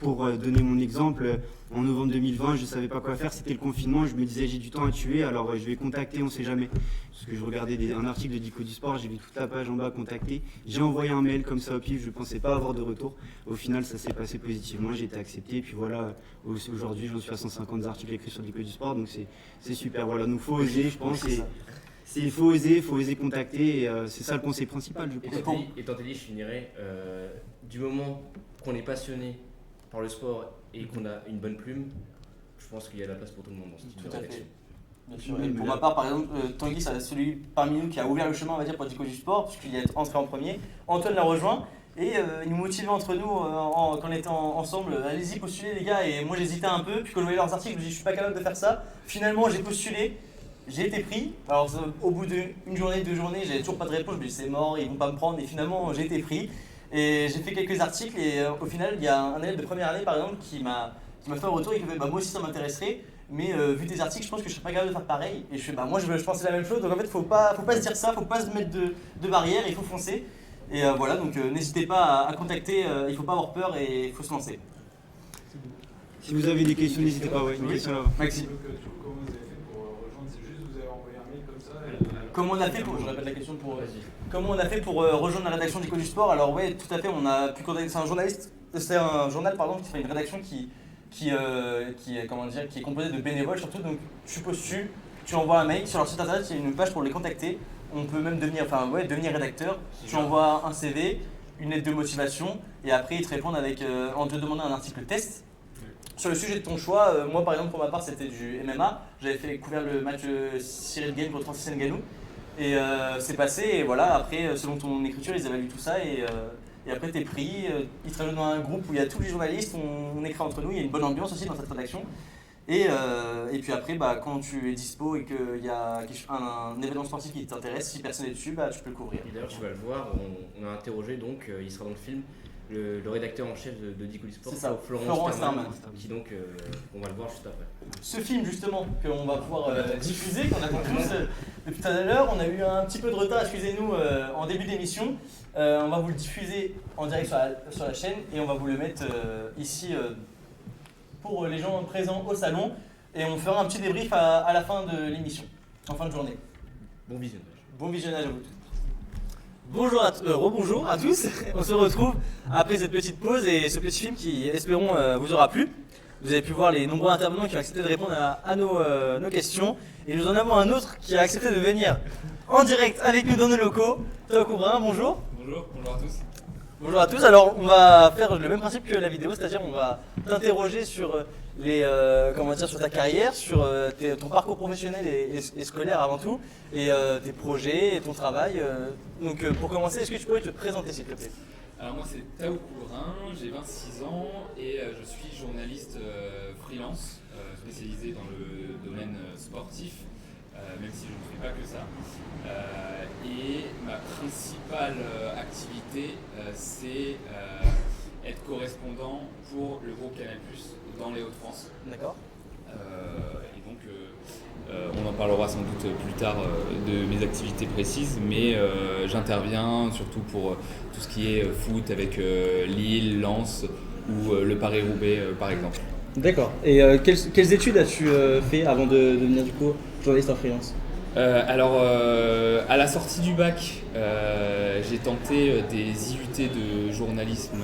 pour donner mon exemple, en novembre 2020, je ne savais pas quoi faire, c'était le confinement, je me disais j'ai du temps à tuer, alors je vais contacter, on ne sait jamais. Parce que je regardais un article de Dico du Sport, j'ai vu toute la page en bas, contacter, j'ai envoyé un mail comme ça au pif, je ne pensais pas avoir de retour. Au final, ça s'est passé positivement, j'ai été accepté, et puis voilà, aujourd'hui j'en suis à 150 articles écrits sur Dico du Sport, donc c'est super. Voilà, donc il faut oser, je pense, il faut oser contacter, et c'est ça le conseil principal, je pense. Et Tantelli, je finirais, du moment qu'on est passionné par le sport et qu'on a une bonne plume, je pense qu'il y a la place pour tout le monde dans ce type de rédaction. Bien sûr. Et pour ma part, par exemple, Tanguy, c'est celui parmi nous qui a ouvert le chemin, on va dire, pour Dico du Sport, puisqu'il est entré en premier. Antoine l'a rejoint et il nous motivait entre nous quand on était ensemble. Allez-y, postulez les gars. Et moi, j'hésitais un peu. Puis quand je voyais leurs articles, je me dis, je suis pas capable de faire ça. Finalement, j'ai postulé. J'ai été pris. Alors, au bout d'une journée, 2 journées, j'avais toujours pas de réponse. Je me dis, c'est mort, ils vont pas me prendre. Et finalement, j'ai été pris. Et j'ai fait quelques articles et au final, il y a un élève de première année par exemple qui m'a fait un retour et qui m'a fait moi aussi ça m'intéresserait, mais vu tes articles, je pense que je serais pas capable de faire pareil. Et je fais moi je pensais la même chose, donc en fait faut pas se dire ça, faut pas se mettre de barrière, il faut foncer. Et voilà, donc n'hésitez pas à contacter, il faut pas avoir peur et il faut se lancer. Si vous avez des questions, n'hésitez pas, une question là-bas. Maxime. Comment vous avez fait pour rejoindre? C'est juste vous avez envoyé un mail comme ça Comment on a fait pour, je répète la question pour comment on a fait pour rejoindre la rédaction Dico du Sport? Alors ouais, tout à fait, on a pu contacter, c'est un journal pardon qui fait une rédaction qui est composée de bénévoles surtout, donc tu postules, tu envoies un mail, sur leur site internet il y a une page pour les contacter, on peut même devenir rédacteur, tu envoies un CV, une lettre de motivation et après ils te répondent en te demandant un article test. Sur le sujet de ton choix, moi par exemple pour ma part c'était du MMA, j'avais couvert le match Cyril Gane contre Francis Ngannou. Et c'est passé, et voilà, après, selon ton écriture, ils évaluent tout ça, et après, t'es pris, ils te rajoutent dans un groupe où il y a tous les journalistes, on écrit entre nous, il y a une bonne ambiance aussi dans cette rédaction. Et puis après, quand tu es dispo et qu'il y a un événement sportif qui t'intéresse, si personne n'est dessus, tu peux le couvrir. Et d'ailleurs, tu vas le voir, on a interrogé, donc il sera dans le film, le rédacteur en chef de Dico du Sport, c'est ça, Florent Sterman, qui donc, on va le voir juste après. Ce film justement, qu'on va pouvoir diffuser, qu'on attend tous depuis tout à l'heure, on a eu un petit peu de retard, excusez-nous, en début d'émission. On va vous le diffuser en direct sur la chaîne et on va vous le mettre ici pour les gens présents au salon. Et on fera un petit débrief à la fin de l'émission, en fin de journée. Bon visionnage. Bon visionnage à vous tous. Rebonjour à tous, on se retrouve après cette petite pause et ce petit film qui, espérons, vous aura plu. Vous avez pu voir les nombreux intervenants qui ont accepté de répondre à nos questions. Et nous en avons un autre qui a accepté de venir en direct avec nous dans nos locaux. Théo Courbrin, bonjour. Bonjour à tous. Bonjour à tous, alors on va faire le même principe que la vidéo, c'est-à-dire on va t'interroger sur sur ta carrière, sur ton parcours professionnel et scolaire avant tout, et tes projets, et ton travail. Donc pour commencer, est-ce que tu pourrais te présenter s'il te plaît? Alors moi c'est Théo Courbrin, j'ai 26 ans et je suis journaliste freelance spécialisé dans le domaine sportif. même si je ne fais pas que ça. Et ma principale activité, c'est être correspondant pour le groupe Canal+ dans les Hauts-de-France. D'accord. Et donc, on en parlera sans doute plus tard de mes activités précises, mais j'interviens surtout pour tout ce qui est foot avec Lille, Lens ou le Paris-Roubaix par exemple. D'accord. Et quelles études as-tu fait avant de devenir du coup journaliste en freelance? Alors, à la sortie du bac, j'ai tenté des IUT de journalisme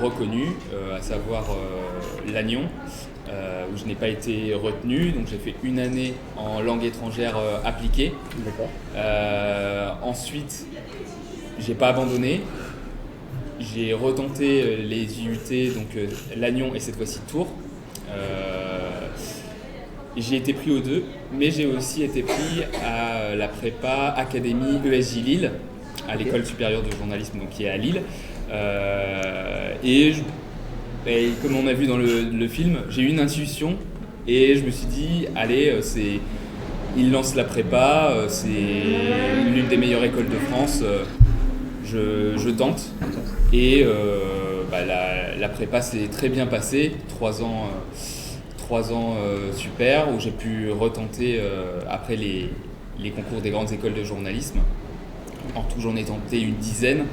reconnus, à savoir Lannion, où je n'ai pas été retenu. Donc j'ai fait une année en langue étrangère appliquée. D'accord. Ensuite, j'ai pas abandonné. J'ai retenté les IUT, donc Lannion et cette fois-ci Tours. J'ai été pris aux deux, mais j'ai aussi été pris à la prépa Académie ESJ Lille, à l'école supérieure de journalisme donc, qui est à Lille. Et comme on a vu dans le film, j'ai eu une intuition et je me suis dit, allez, il lance la prépa, c'est l'une des meilleures écoles de France, je tente. Et la prépa s'est très bien passée, 3 ans super, où j'ai pu retenter après les concours des grandes écoles de journalisme. En tout, j'en ai tenté une dizaine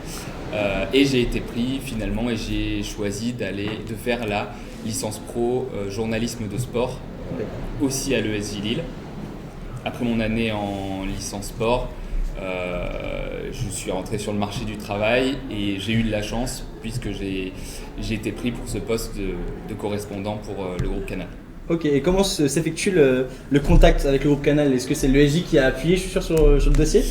et j'ai été pris finalement et j'ai choisi de faire la licence pro journalisme de sport aussi à l'ESJ Lille. Après mon année en licence sport, je suis rentré sur le marché du travail et j'ai eu de la chance puisque j'ai été pris pour ce poste de correspondant pour le groupe Canal. Ok, et comment s'effectue le contact avec le groupe Canal? Est-ce que c'est l'ESJ qui a appuyé, je suis sûr, sur le dossier?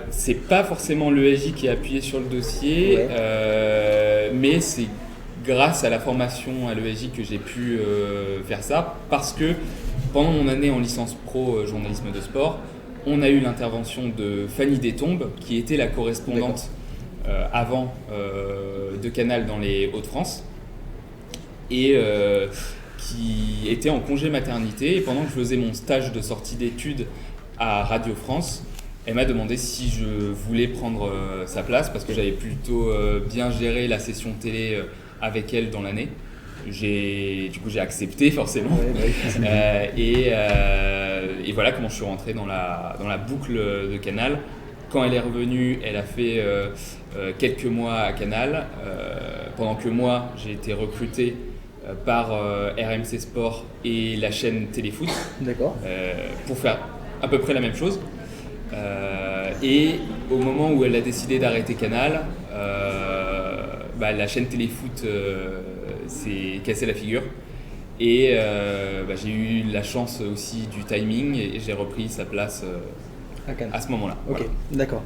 C'est pas forcément l'ESJ qui a appuyé sur le dossier, ouais. Mais c'est grâce à la formation à l'ESJ que j'ai pu faire ça, parce que pendant mon année en licence pro journalisme de sport, on a eu l'intervention de Fanny Détombe, qui était la correspondante avant de Canal dans les Hauts-de-France, et qui était en congé maternité. Et pendant que je faisais mon stage de sortie d'études à Radio France, elle m'a demandé si je voulais prendre sa place, parce que j'avais plutôt bien géré la session télé avec elle dans l'année. Du coup j'ai accepté forcément. Ouais, et voilà comment je suis rentré dans la boucle de Canal. Quand elle est revenue, elle a fait quelques mois à Canal, pendant que moi j'ai été recruté par RMC Sport et la chaîne Téléfoot. D'accord. Pour faire à peu près la même chose. Et au moment où elle a décidé d'arrêter Canal, la chaîne Téléfoot s'est cassé la figure. Et j'ai eu la chance aussi du timing et j'ai repris sa place à ce moment-là. Ok, voilà. D'accord.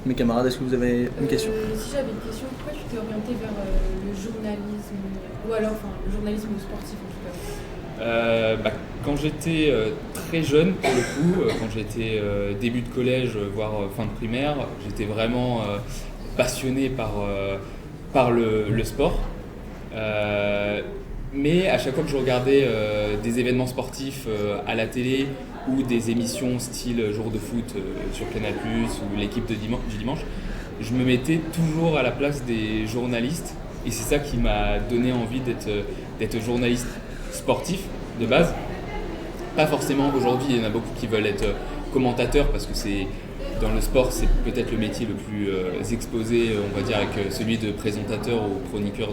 Mes camarades, est-ce que vous avez une question? Si j'avais une question, pourquoi tu t'es orienté vers le journalisme, ou alors le journalisme sportif en tout cas? Quand j'étais très jeune, pour le coup, quand j'étais début de collège, voire fin de primaire, j'étais vraiment passionné par le sport. Mais à chaque fois que je regardais des événements sportifs à la télé ou des émissions style jour de foot sur Canal+, ou l'équipe du dimanche, je me mettais toujours à la place des journalistes et c'est ça qui m'a donné envie d'être journaliste sportif de base. Pas forcément aujourd'hui, il y en a beaucoup qui veulent être commentateurs parce que dans le sport, c'est peut-être le métier le plus exposé, on va dire, avec celui de présentateur ou chroniqueur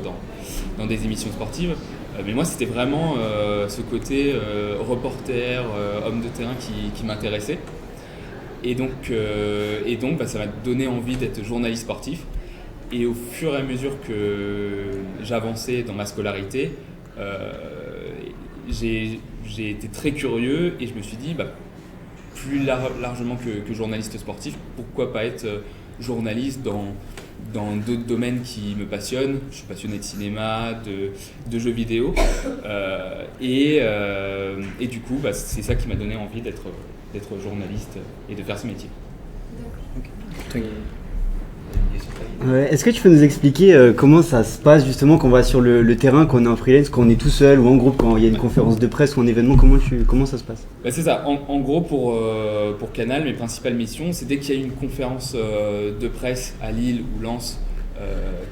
dans des émissions sportives. Mais moi, c'était vraiment ce côté reporter, homme de terrain qui m'intéressait. Et donc ça m'a donné envie d'être journaliste sportif. Et au fur et à mesure que j'avançais dans ma scolarité, j'ai été très curieux et je me suis dit, plus largement que journaliste sportif, pourquoi pas être journaliste dans d'autres domaines qui me passionnent. Je suis passionné de cinéma, de jeux vidéo et du coup c'est ça qui m'a donné envie d'être journaliste et de faire ce métier. Okay. Ouais, est-ce que tu peux nous expliquer comment ça se passe justement quand on va sur le terrain, quand on est en freelance, quand on est tout seul ou en groupe, quand il y a une conférence de presse ou un événement, comment ça se passe? C'est ça, en gros pour Canal, mes principales missions, c'est dès qu'il y a une conférence de presse à Lille ou Lens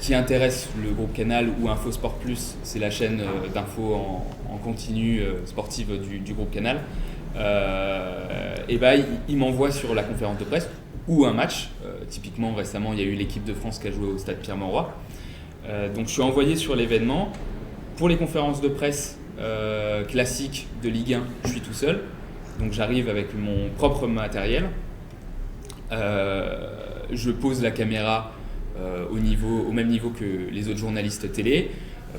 qui intéresse le groupe Canal ou Info Sport Plus, c'est la chaîne d'infos en continu sportive du groupe Canal, et il m'envoie sur la conférence de presse ou un match. Typiquement récemment il y a eu l'équipe de France qui a joué au stade Pierre-Mauroy. Donc je suis envoyé sur l'événement. Pour les conférences de presse classiques de Ligue 1, je suis tout seul. Donc j'arrive avec mon propre matériel. Je pose la caméra au même niveau que les autres journalistes télé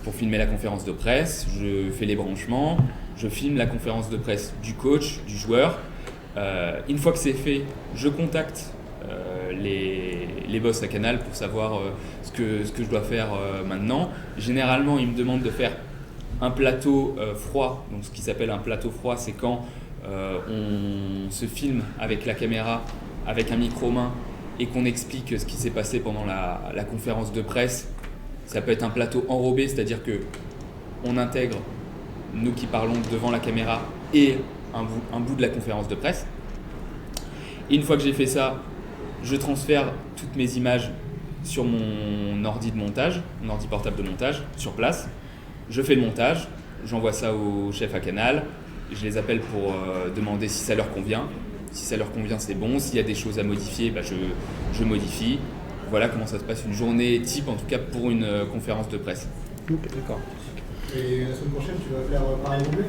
pour filmer la conférence de presse. Je fais les branchements, je filme la conférence de presse du coach, du joueur. Une fois que c'est fait, je contacte les boss à Canal pour savoir ce que je dois faire maintenant. Généralement, ils me demandent de faire un plateau froid. Donc, ce qui s'appelle un plateau froid, c'est quand on se filme avec la caméra, avec un micro-main et qu'on explique ce qui s'est passé pendant la conférence de presse. Ça peut être un plateau enrobé, c'est-à-dire qu'on intègre, nous qui parlons devant la caméra, et un bout de la conférence de presse. Et une fois que j'ai fait ça, je transfère toutes mes images sur mon ordi de montage, mon ordi portable de montage, sur place. Je fais le montage, j'envoie ça au chef à Canal, je les appelle pour demander si ça leur convient. Si ça leur convient, c'est bon. S'il y a des choses à modifier, je modifie. Voilà comment ça se passe une journée type, en tout cas pour une conférence de presse. D'accord. Et la semaine prochaine, tu vas faire pareil doublé?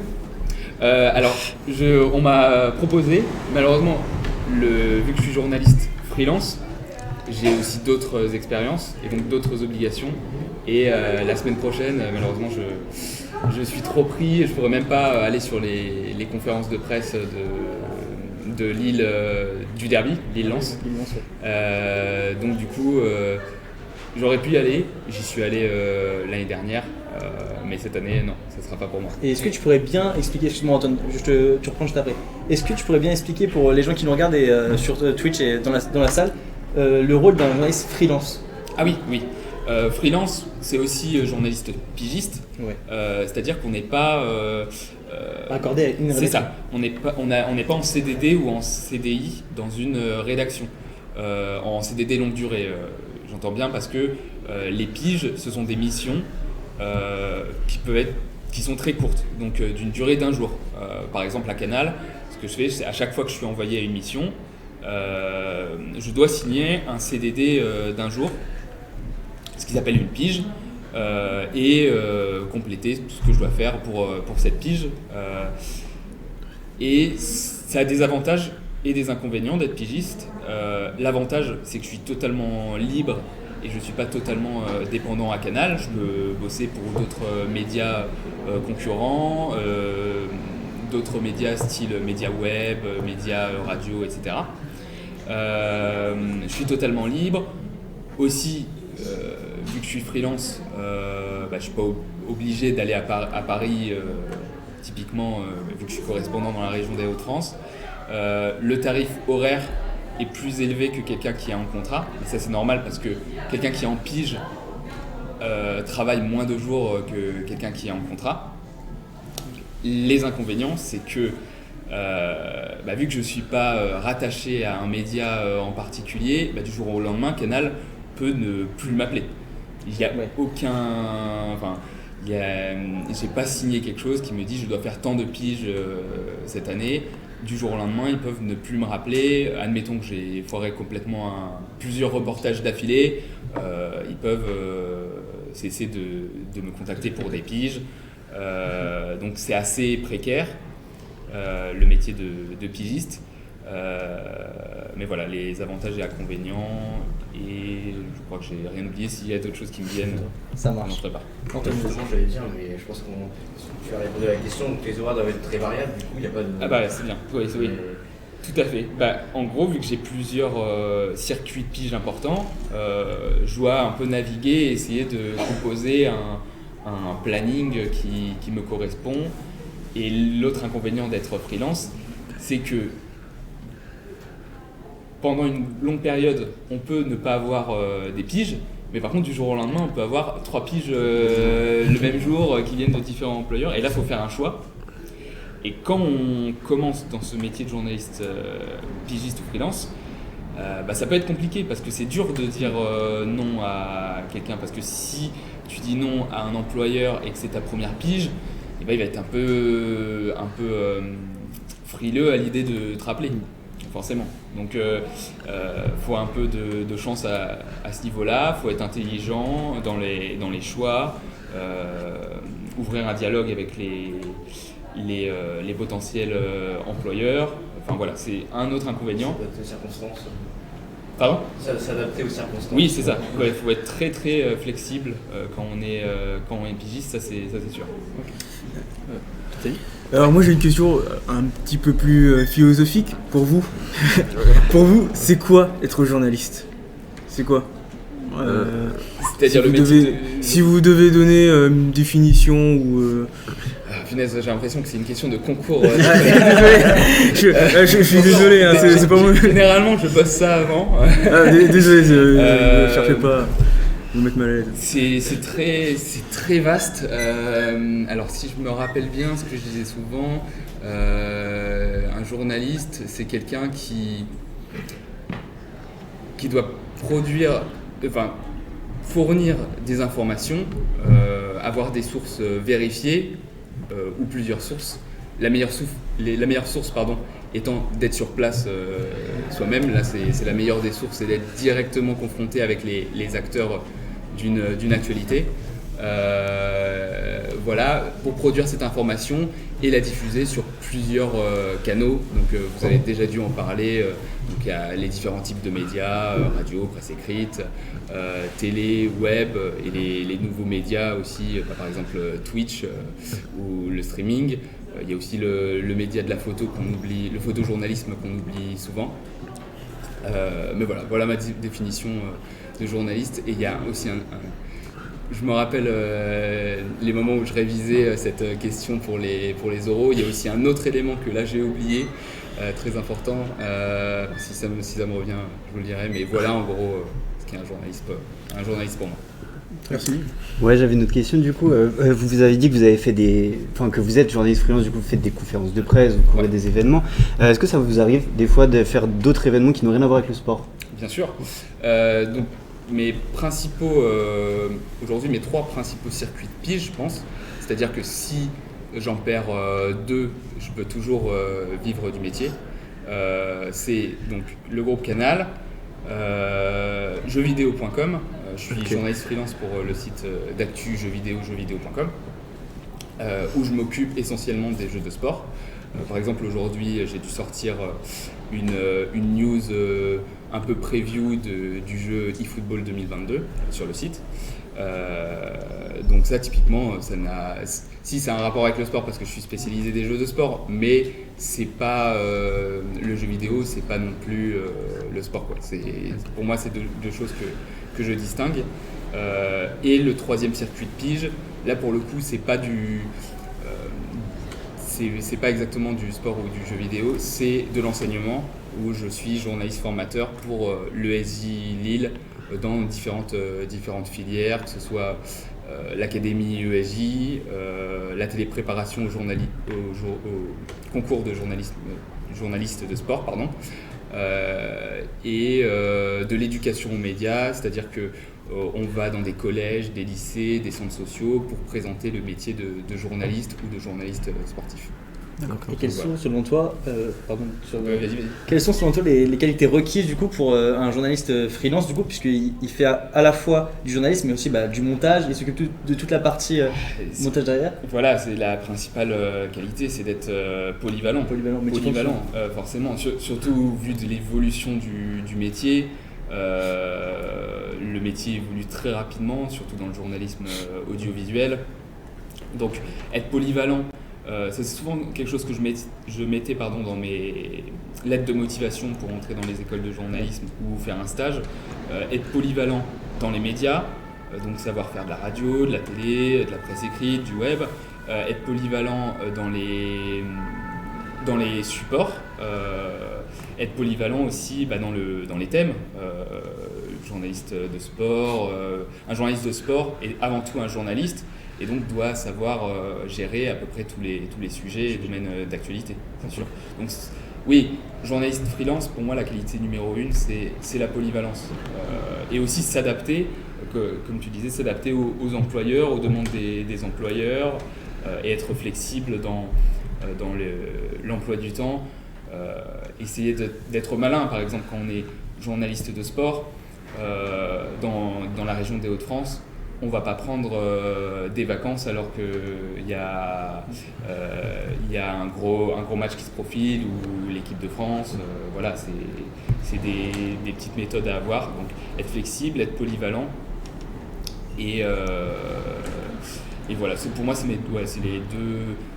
Alors, on m'a proposé, malheureusement, vu que je suis journaliste freelance, j'ai aussi d'autres expériences et donc d'autres obligations. Et la semaine prochaine, malheureusement, je suis trop pris. Je ne pourrais même pas aller sur les conférences de presse de Lille, du derby, Lille-Lens. Donc du coup, j'aurais pu y aller. J'y suis allé l'année dernière. Mais cette année, non, ça ne sera pas pour moi. Et est-ce que tu pourrais bien expliquer, excuse-moi Antoine, tu reprends juste après. Est-ce que tu pourrais bien expliquer pour les gens qui nous regardent sur Twitch et dans la salle le rôle d'un journaliste freelance? Ah oui. Freelance, c'est aussi journaliste pigiste. Ouais. C'est-à-dire qu'on n'est pas accordé avec une rédaction. C'est ça. On n'est pas en CDD ou en CDI dans une rédaction. En CDD longue durée, j'entends bien, parce que les piges, ce sont des missions qui sont très courtes, donc d'une durée d'1 jour. Par exemple, à Canal, ce que je fais, c'est à chaque fois que je suis envoyé à une mission, je dois signer un CDD d'1 jour, ce qu'ils appellent une pige, et compléter tout ce que je dois faire pour cette pige. Et ça a des avantages et des inconvénients d'être pigiste. L'avantage, c'est que je suis totalement libre et je ne suis pas totalement dépendant à Canal. Je peux bosser pour d'autres médias concurrents, d'autres médias style médias web, médias radio, etc. Je suis totalement libre. Aussi, vu que je suis freelance, je ne suis pas obligé d'aller à Paris, typiquement, vu que je suis correspondant dans la région des Hauts-de-France. Le tarif horaire est plus élevé que quelqu'un qui est en contrat. Et ça, c'est normal parce que quelqu'un qui est en pige travaille moins de jours que quelqu'un qui est en contrat. Les inconvénients, c'est que vu que je ne suis pas rattaché à un média en particulier, du jour au lendemain, Canal peut ne plus m'appeler. Il n'y a j'ai pas signé quelque chose qui me dit je dois faire tant de piges cette année. Du jour au lendemain, ils peuvent ne plus me rappeler. Admettons que j'ai foiré complètement plusieurs reportages d'affilée. Ils peuvent cesser de me contacter pour des piges. Donc c'est assez précaire, le métier de pigiste. Mais voilà, les avantages et inconvénients. Et je crois que j'ai rien oublié. S'il y a d'autres choses qui me viennent, ça marche. Franchement, j'allais dire, mais je pense que tu as répondu à la question. Donc les horaires doivent être très variables. Du coup, il n'y a pas de. C'est bien. Oui. Tout à fait. En gros, vu que j'ai plusieurs circuits de pige importants, je dois un peu naviguer et essayer de composer un planning qui me correspond. Et l'autre inconvénient d'être freelance, c'est que pendant une longue période, on peut ne pas avoir des piges, mais par contre, du jour au lendemain, on peut avoir 3 piges le même jour qui viennent de différents employeurs. Et là, il faut faire un choix. Et quand on commence dans ce métier de journaliste pigiste ou freelance, ça peut être compliqué parce que c'est dur de dire non à quelqu'un. Parce que si tu dis non à un employeur et que c'est ta première pige, il va être un peu frileux à l'idée de te rappeler. Forcément. Donc, faut un peu de chance à ce niveau-là. Faut être intelligent dans les choix, ouvrir un dialogue avec les potentiels employeurs. Enfin voilà, c'est un autre inconvénient. S'adapter aux circonstances. Pardon ? S'adapter aux circonstances. Oui, c'est ça. Il faut être très très flexible quand on est pigiste, ça c'est sûr. Alors moi j'ai une question un petit peu plus philosophique pour vous. Pour vous, c'est quoi être journaliste ? C'est quoi ? C'est-à-dire si le vous métier devez, si vous devez donner une définition ou... Punaise, j'ai l'impression que c'est une question de concours. Désolé, je suis désolé, hein, c'est pas moi. Généralement, je bosse ça avant. Désolé, ne cherchez pas à vous mettre mal à l'aise. C'est très vaste. Alors, si je me rappelle bien ce que je disais souvent, un journaliste, c'est quelqu'un qui doit fournir des informations, avoir des sources vérifiées, ou plusieurs sources. La meilleure source étant d'être sur place soi-même. Là, c'est la meilleure des sources, c'est d'être directement confronté avec les acteurs d'une actualité. Voilà, pour produire cette information et la diffuser sur plusieurs canaux. Donc, vous avez déjà dû en parler. Donc, il y a les différents types de médias, radio, presse écrite, télé, web et les nouveaux médias aussi, par exemple Twitch ou le streaming. Il y a aussi le média de la photo qu'on oublie, le photojournalisme qu'on oublie souvent. Mais voilà ma définition de journaliste. Et il y a aussi je me rappelle les moments où je révisais cette question pour les oraux. Il y a aussi un autre élément que là j'ai oublié, très important. Si ça me revient, je vous le dirai. Mais voilà en gros ce qu'est un journaliste pour moi. Merci. Ouais, j'avais une autre question du coup. Vous avez dit que vous avez fait que vous êtes journaliste freelance, du coup vous faites des conférences de presse, vous couvrez des événements. Est-ce que ça vous arrive des fois de faire d'autres événements qui n'ont rien à voir avec le sport ? Bien sûr. Donc aujourd'hui mes 3 principaux circuits de pige, je pense. C'est-à-dire que si j'en perds 2, je peux toujours vivre du métier. C'est donc le groupe Canal, jeuxvideo.com. Je suis journaliste freelance pour le site d'actu jeuxvideo.com, où je m'occupe essentiellement des jeux de sport. Par exemple, aujourd'hui, j'ai dû sortir une news un peu preview du jeu eFootball 2022 sur le site. Donc ça, typiquement, si c'est un rapport avec le sport parce que je suis spécialisé des jeux de sport, mais c'est pas le jeu vidéo, c'est pas non plus le sport, quoi. Pour moi, c'est deux choses que je distingue. Et le 3e circuit de pige, là pour le coup, c'est pas c'est pas exactement du sport ou du jeu vidéo, c'est de l'enseignement où je suis journaliste formateur pour l'ESJ Lille dans différentes filières, que ce soit l'académie ESJ, la télépréparation au concours de journaliste de sport, et de l'éducation aux médias, c'est-à-dire que on va dans des collèges, des lycées, des centres sociaux pour présenter le métier de journaliste ou de journaliste sportif. D'accord. Et quelles sont selon toi, vas-y. Quelles sont selon toi les qualités requises du coup pour un journaliste freelance du coup, puisqu'il fait à la fois du journalisme mais aussi du montage, il s'occupe de toute la partie montage derrière. Voilà, c'est la principale qualité, c'est d'être polyvalent, forcément, surtout vu de l'évolution du métier. Le métier évolue très rapidement, surtout dans le journalisme audiovisuel. Donc être polyvalent, c'est souvent quelque chose que je mettais dans mes lettres de motivation pour entrer dans les écoles de journalisme ou faire un stage. Être polyvalent dans les médias, donc savoir faire de la radio, de la télé, de la presse écrite, du web. Être polyvalent dans dans les supports, être polyvalent aussi dans les thèmes. Journaliste de sport, un journaliste de sport est avant tout un journaliste et donc doit savoir gérer à peu près tous les sujets et domaines d'actualité, bien sûr. Donc oui, journaliste freelance, pour moi la qualité numéro 1 c'est la polyvalence et aussi s'adapter, comme tu disais, s'adapter aux employeurs, aux demandes des employeurs et être flexible dans l'emploi du temps, essayer d'être malin. Par exemple, quand on est journaliste de sport dans la région des Hauts-de-France, on ne va pas prendre des vacances alors qu'il y a un gros match qui se profile ou l'équipe de France. Voilà, c'est des petites méthodes à avoir. Donc être flexible, être polyvalent et voilà, pour moi c'est les 2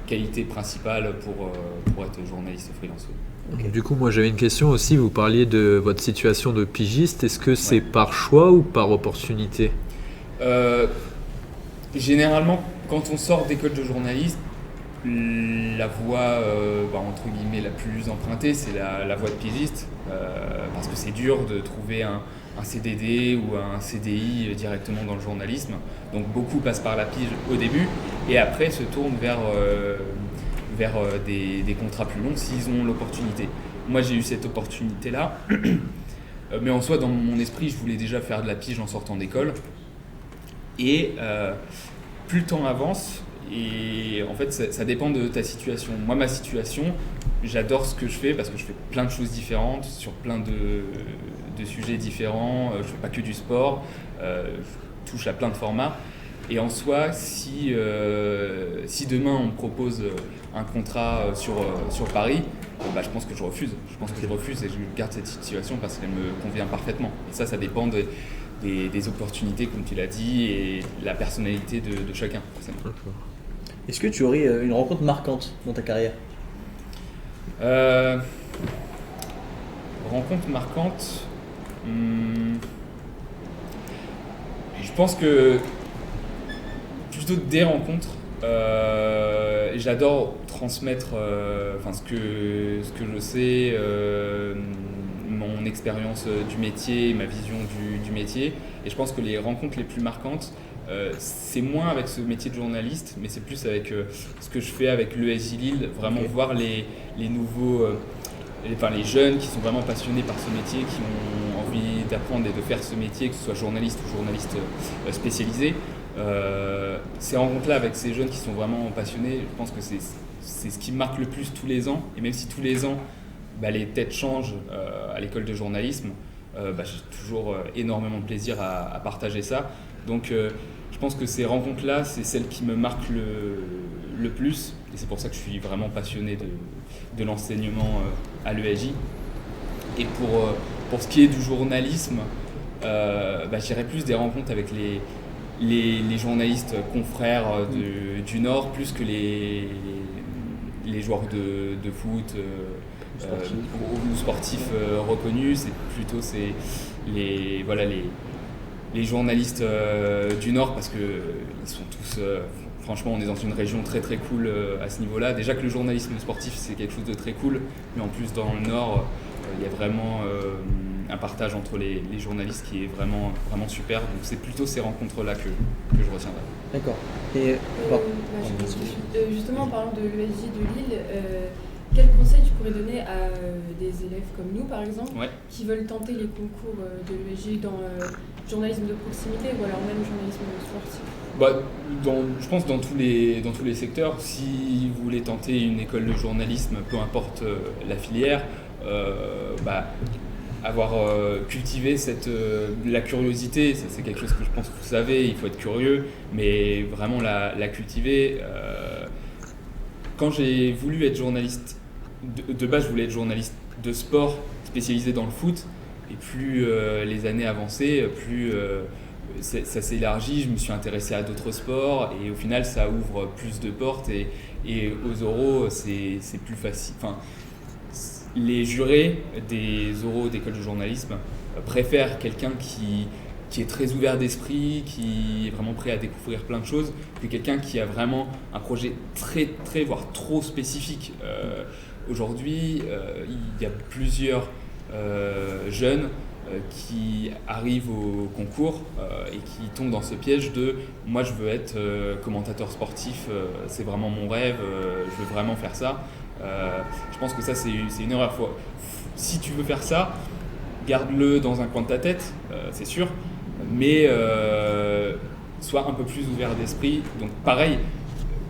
qualités principales pour être journaliste freelance. Okay. Du coup, moi j'avais une question aussi, vous parliez de votre situation de pigiste, est-ce que c'est par choix ou par opportunité ? Généralement, quand on sort d'école de journalisme, la voie entre guillemets la plus empruntée, c'est la voie de pigiste, parce que c'est dur de trouver un CDD ou un CDI directement dans le journalisme. Donc beaucoup passent par la pige au début et après se tournent vers des contrats plus longs s'ils ont l'opportunité. Moi j'ai eu cette opportunité-là, mais en soi dans mon esprit je voulais déjà faire de la pige en sortant d'école. Et plus le temps avance, et en fait ça dépend de ta situation. Moi ma situation, j'adore ce que je fais parce que je fais plein de choses différentes sur plein de sujets différents. Je fais pas que du sport, je touche à plein de formats. Et en soi, si demain on me propose un contrat sur Paris, je pense que je refuse. Je pense que je refuse et je garde cette situation parce qu'elle me convient parfaitement. Et ça dépend des opportunités, comme tu l'as dit, et la personnalité de chacun. Est-ce que tu aurais une rencontre marquante dans ta carrière ? Rencontre marquante, je pense que plutôt des rencontres. J'adore transmettre ce que je sais, mon expérience du métier, ma vision du métier. Et je pense que les rencontres les plus marquantes, c'est moins avec ce métier de journaliste, mais c'est plus avec ce que je fais avec l'ESJ Lille, vraiment voir les nouveaux, les jeunes qui sont vraiment passionnés par ce métier, qui ont envie d'apprendre et de faire ce métier, que ce soit journaliste ou journaliste spécialisé. Ces rencontres-là avec ces jeunes qui sont vraiment passionnés, je pense que c'est ce qui me marque le plus tous les ans. Et même si tous les ans, les têtes changent à l'école de journalisme, j'ai toujours énormément de plaisir à partager ça. Donc je pense que ces rencontres-là, c'est celles qui me marquent le plus. Et c'est pour ça que je suis vraiment passionné de l'enseignement à l'ESJ. Et pour ce qui est du journalisme, je dirais plus des rencontres avec les journalistes confrères du Nord, plus que les joueurs de foot ou sportifs reconnus. C'est plutôt les journalistes du Nord, parce qu'ils sont tous... franchement, on est dans une région très très cool à ce niveau-là. Déjà que le journalisme sportif, c'est quelque chose de très cool, mais en plus dans le Nord, il y a vraiment un partage entre les journalistes qui est vraiment, vraiment super. Donc c'est plutôt ces rencontres-là que je retiendrai. D'accord. Et justement, en parlant de l'ESJ de Lille, quel conseil tu pourrais donner à des élèves comme nous, par exemple, qui veulent tenter les concours de l'ESJ dans journalisme de proximité ou alors même journalisme sportif? Je pense dans tous les secteurs, si vous voulez tenter une école de journalisme, peu importe la filière, avoir cultivé la curiosité, c'est quelque chose que je pense que vous savez, il faut être curieux, mais vraiment la cultiver. Quand j'ai voulu être journaliste, de base je voulais être journaliste de sport spécialisé dans le foot, et plus les années avançaient, plus ça s'est élargi, je me suis intéressé à d'autres sports, et au final ça ouvre plus de portes, et aux oraux c'est plus facile. Enfin, les jurés des oraux d'école de journalisme préfèrent quelqu'un qui est très ouvert d'esprit, qui est vraiment prêt à découvrir plein de choses, que quelqu'un qui a vraiment un projet très, très, voire trop spécifique. aujourd'hui, il y a plusieurs jeunes qui arrivent au concours et qui tombent dans ce piège de « moi je veux être commentateur sportif, c'est vraiment mon rêve, je veux vraiment faire ça ». Je pense que ça c'est une erreur. Si tu veux faire ça, garde-le dans un coin de ta tête, c'est sûr, mais sois un peu plus ouvert d'esprit. Donc pareil,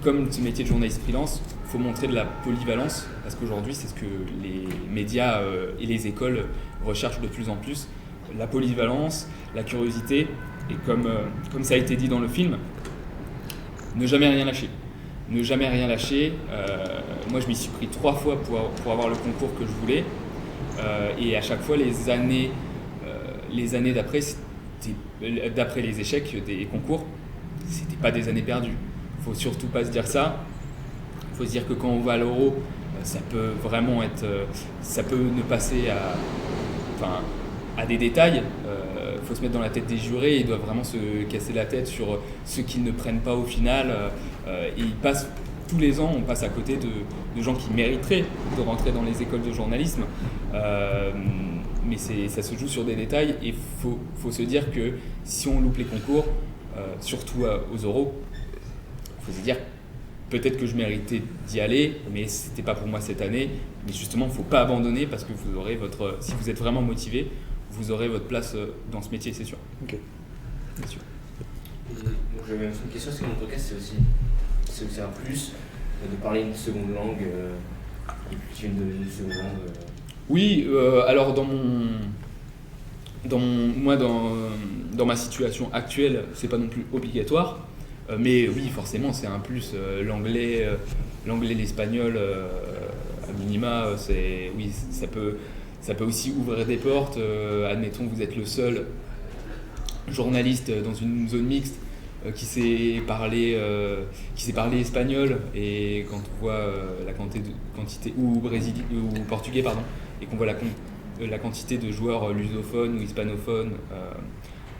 comme ce métier de journaliste freelance, il faut montrer de la polyvalence, parce qu'aujourd'hui c'est ce que les médias et les écoles recherchent de plus en plus, la polyvalence, la curiosité, et comme ça a été dit dans le film, ne jamais rien lâcher. Ne jamais rien lâcher. Moi je m'y suis pris 3 fois pour avoir le concours que je voulais, et à chaque fois les années d'après les échecs des concours, c'était pas des années perdues. Faut surtout pas se dire ça. Faut se dire que quand on va à l'Euro, ça peut vraiment être, ça peut ne passer à des détails. Faut se mettre dans la tête des jurés, ils doivent vraiment se casser la tête sur ceux qui ne prennent pas au final. Et ils passent tous les ans, on passe à côté de gens qui mériteraient de rentrer dans les écoles de journalisme. Mais ça se joue sur des détails, et faut se dire que si on loupe les concours, surtout aux Euros, il faut se dire peut-être que je méritais d'y aller, mais c'était pas pour moi cette année. Mais justement, il ne faut pas abandonner, parce que vous aurez si vous êtes vraiment motivé, vous aurez votre place dans ce métier, c'est sûr. Ok. C'est sûr. Donc j'avais une question, c'est que mon podcast c'est aussi un plus de parler une seconde langue, une seconde langue. Oui, alors dans ma situation actuelle, c'est pas non plus obligatoire, mais oui, forcément, c'est un plus. L'anglais, l'espagnol, à minima, oui, ça peut aussi ouvrir des portes. Admettons, vous êtes le seul journaliste dans une zone mixte qui sait parler espagnol, et quand on voit la quantité ou portugais, pardon, et qu'on voit la quantité de joueurs lusophones ou hispanophones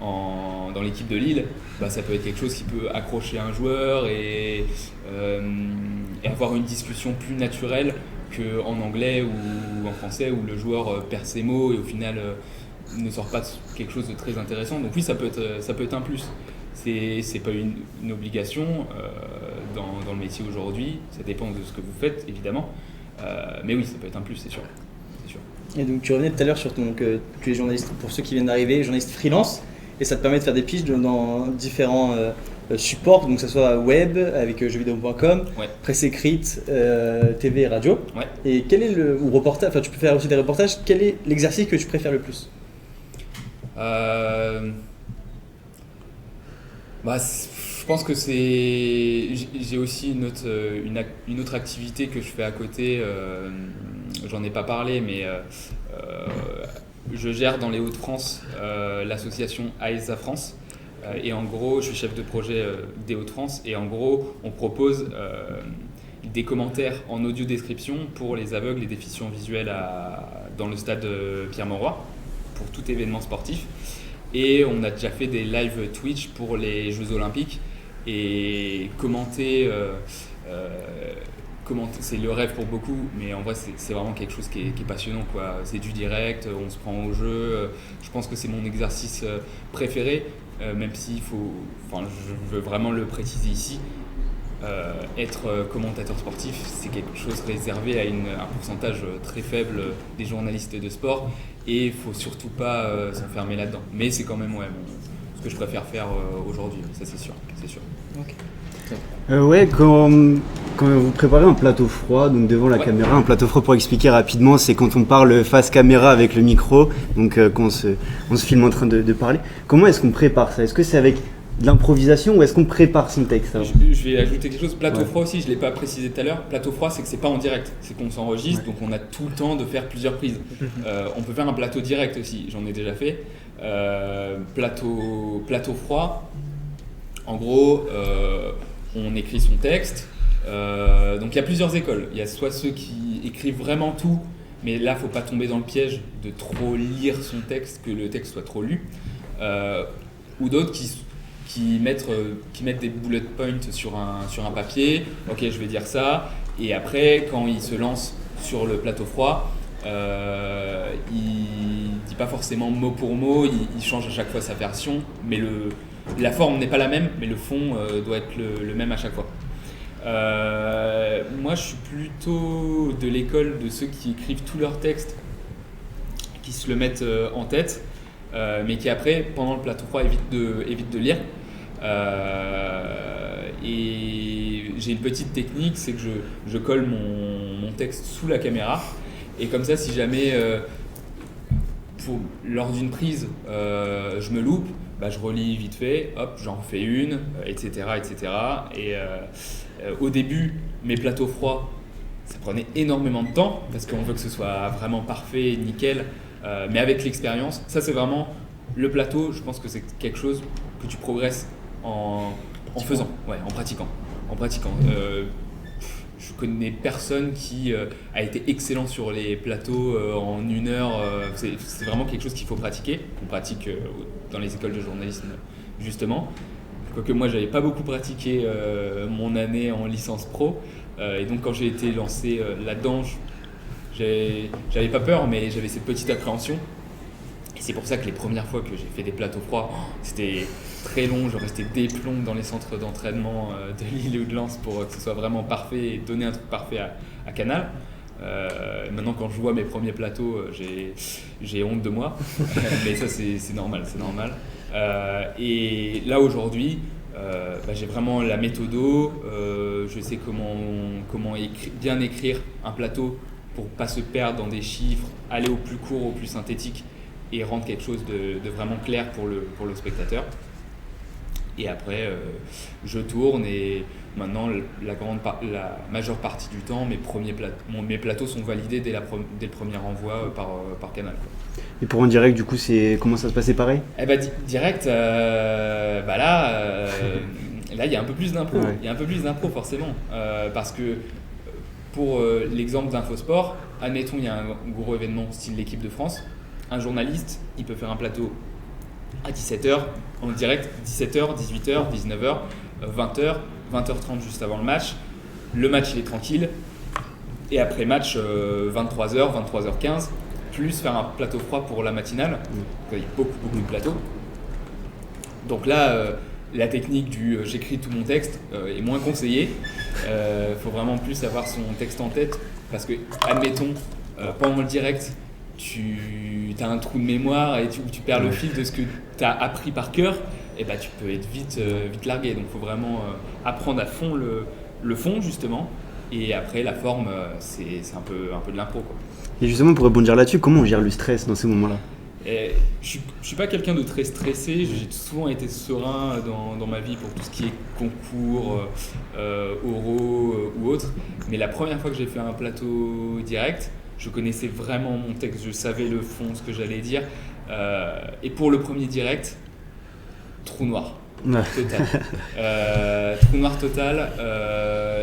dans l'équipe de Lille, ça peut être quelque chose qui peut accrocher un joueur et avoir une discussion plus naturelle qu'en anglais ou en français, où le joueur perd ses mots et au final ne sort pas quelque chose de très intéressant. Donc oui, ça peut être un plus. C'est pas une obligation dans le métier aujourd'hui, ça dépend de ce que vous faites évidemment, mais oui, ça peut être un plus, c'est sûr. Et donc tu revenais tout à l'heure sur tu es journaliste, pour ceux qui viennent d'arriver, journaliste freelance, et ça te permet de faire des pitchs dans différents supports, donc que ce soit web avec jeuxvideo.com, ouais, presse écrite, TV et radio. Ouais. Et quel est ou reportage, enfin tu peux faire aussi des reportages, quel est l'exercice que tu préfères le plus? Je pense que j'ai aussi une autre activité que je fais à côté, j'en ai pas parlé, mais je gère dans les Hauts-de-France l'association AESA France, et en gros je suis chef de projet des Hauts-de-France, et en gros on propose des commentaires en audio description pour les aveugles et déficients visuels dans le stade Pierre-Mauroy pour tout événement sportif. Et on a déjà fait des live Twitch pour les Jeux Olympiques, et commenter, c'est le rêve pour beaucoup, mais en vrai c'est vraiment quelque chose qui est passionnant, quoi. C'est du direct, on se prend au jeu. Je pense que c'est mon exercice préféré, même s'il je veux vraiment le préciser ici. Être commentateur sportif, c'est quelque chose réservé à un pourcentage très faible des journalistes de sport, et il faut surtout pas s'enfermer là-dedans. Mais c'est quand même ce que je préfère faire aujourd'hui, ça c'est sûr. Okay. Quand vous préparez un plateau froid, donc devant la caméra, un plateau froid, pour expliquer rapidement, c'est quand on parle face caméra avec le micro, donc quand on se filme en train de parler. Comment est-ce qu'on prépare ça? Est-ce que c'est avec de l'improvisation ou est-ce qu'on prépare son texte? Je vais ajouter quelque chose. Plateau froid aussi, je ne l'ai pas précisé tout à l'heure. Plateau froid, c'est que c'est pas en direct, c'est qu'on s'enregistre, donc on a tout le temps de faire plusieurs prises. On peut faire un plateau direct aussi, j'en ai déjà fait. Plateau froid, en gros, on écrit son texte. Donc il y a plusieurs écoles. Il y a soit ceux qui écrivent vraiment tout, mais là, il ne faut pas tomber dans le piège de trop lire son texte, que le texte soit trop lu. Ou d'autres qui mettent des bullet points sur un papier. Ok, je vais dire ça. Et après, quand ils se lancent sur le plateau froid, il dit pas forcément mot pour mot, il change à chaque fois sa version, mais la forme n'est pas la même, mais le fond doit être le même à chaque fois. Moi, je suis plutôt de l'école de ceux qui écrivent tous leurs textes, qui se le mettent en tête, mais qui après, pendant le plateau froid, évitent de lire. Et j'ai une petite technique, c'est que je colle mon texte sous la caméra, et comme ça, si jamais lors d'une prise, je me loupe, je relis vite fait, hop, j'en refais une, etc. Et au début, mes plateaux froids, ça prenait énormément de temps parce qu'on veut que ce soit vraiment parfait, nickel. Mais avec l'expérience, ça c'est vraiment le plateau. Je pense que c'est quelque chose que tu progresses en faisant, en pratiquant. Je connais personne qui a été excellent sur les plateaux en 1 heure. C'est vraiment quelque chose qu'il faut pratiquer. On pratique dans les écoles de journalisme justement. Quoique moi, j'avais pas beaucoup pratiqué mon année en licence pro. Et donc quand j'ai été lancé là-dedans, j'avais pas peur, mais j'avais cette petite appréhension. Et c'est pour ça que les premières fois que j'ai fait des plateaux froids, c'était très long. Je restais des plombs dans les centres d'entraînement de Lille ou de Lens pour que ce soit vraiment parfait et donner un truc parfait à Canal. Maintenant, quand je vois mes premiers plateaux, j'ai honte de moi. Mais ça, c'est normal. Et là, aujourd'hui, j'ai vraiment la méthodo. Je sais comment bien écrire un plateau pour pas se perdre dans des chiffres, aller au plus court, au plus synthétique et rendre quelque chose de vraiment clair pour le spectateur. Et après, je tourne et maintenant, la majeure partie du temps, mes plateaux sont validés dès le premier envoi par Canal. Et pour en direct, du coup, comment ça se passait pareil ? Direct, là, il y a un peu plus d'impro. Ouais. Il y a un peu plus d'impro forcément. Parce que pour l'exemple d'Infosport, admettons, il y a un gros événement style l'équipe de France. Un journaliste, il peut faire un plateau à 17h en direct, 17h, 18h, 19h, 20h, 20h30 juste avant le match. Le match, il est tranquille. Et après match, 23h, 23h15, plus faire un plateau froid pour la matinale. Il y a beaucoup de plateaux. Donc là, la technique du j'écris tout mon texte est moins conseillée. Faut vraiment plus avoir son texte en tête parce que, admettons, pendant le direct, tu as un trou de mémoire et tu perds le fil de ce que tu as appris par cœur, et tu peux être vite largué. Donc il faut vraiment apprendre à fond le fond justement, et après la forme c'est un peu de l'impro, quoi. Et justement, pour rebondir là-dessus, comment on gère le stress dans ces moments-là ? Je suis pas quelqu'un de très stressé, j'ai souvent été serein dans ma vie pour tout ce qui est concours, oraux ou autres, mais la première fois que j'ai fait un plateau direct, je connaissais vraiment mon texte, je savais le fond, ce que j'allais dire. Et pour le premier direct, trou noir. Total. Trou noir total.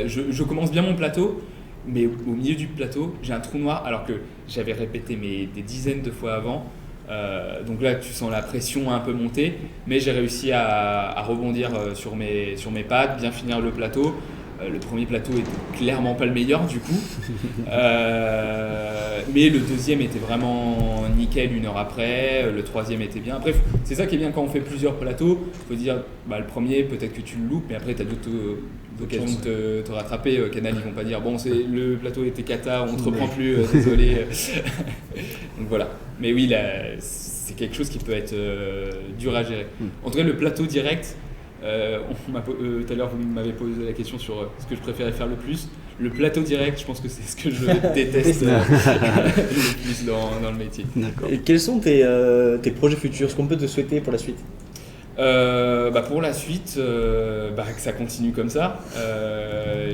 Je commence bien mon plateau, mais au milieu du plateau, j'ai un trou noir alors que j'avais répété des dizaines de fois avant. Donc là, tu sens la pression un peu monter, mais j'ai réussi à rebondir sur mes pattes, bien finir le plateau. Le premier plateau était clairement pas le meilleur du coup, mais le deuxième était vraiment nickel 1 heure après, le troisième était bien. Après, c'est ça qui est bien quand on fait plusieurs plateaux, il faut dire le premier peut-être que tu le loupes, mais après tu as d'autres occasions de te rattraper. Canal, ils vont pas dire bon, le plateau était cata, on te reprend plus, désolé. Donc voilà, mais oui, là, c'est quelque chose qui peut être dur à gérer. En tout cas, le plateau direct, tout à l'heure vous m'avez posé la question sur ce que je préférais faire le plus. Le plateau direct, je pense que c'est ce que je déteste le plus dans le métier. D'accord. Et quels sont tes projets futurs, ce qu'on peut te souhaiter pour la suite ? Pour la suite, que ça continue comme ça.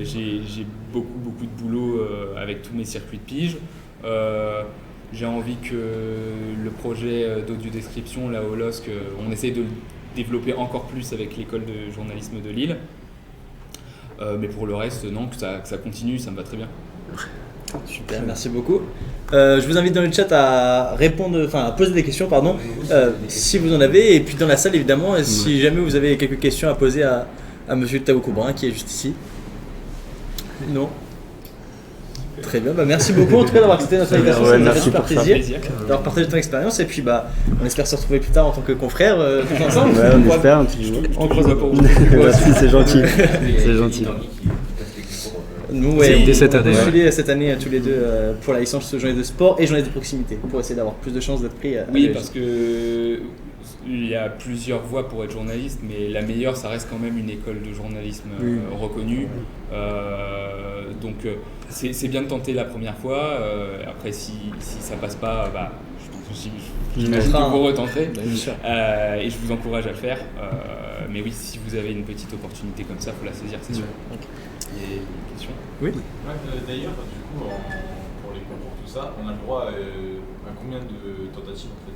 J'ai beaucoup de boulot avec tous mes circuits de pige. J'ai envie que le projet d'audio-description, là au LOSC, on essaye de le développer encore plus avec l'école de journalisme de Lille. Mais pour le reste, non, que ça continue, ça me va très bien. Super, merci beaucoup. Je vous invite dans le chat à poser des questions, si vous en avez, et puis dans la salle évidemment, si jamais vous avez quelques questions à poser à Monsieur Tao Coubrin qui est juste ici. Non ? Très bien, bah merci beaucoup en tout cas d'avoir accepté notre invitation, Ouais, ça nous a fait merci super pour ça. plaisir d'avoir partagé ton expérience et puis bah on espère se retrouver plus tard en tant que confrères tous ensemble. Ouais, on espère un petit jour. On croise la porte. Merci, c'est gentil. C'est gentil. Nous, Dès cette année, postulé cette année tous les deux pour la licence journaliste de sport et journaliste de proximité pour essayer d'avoir plus de chances d'être pris à Oui, l'ESJ. parce que il y a plusieurs voies pour être journaliste, mais la meilleure, ça reste quand même une école de journalisme reconnue. Donc c'est bien de tenter la première fois. Après, si ça passe pas, bah, j'imagine que vous retenterez. Bien sûr. Et je vous encourage à le faire. Mais oui, si vous avez une petite opportunité comme ça, il faut la saisir, c'est sûr. Il y a une question ? Oui. D'ailleurs, du coup, pour les concours, tout ça, on a le droit à combien de tentatives en fait?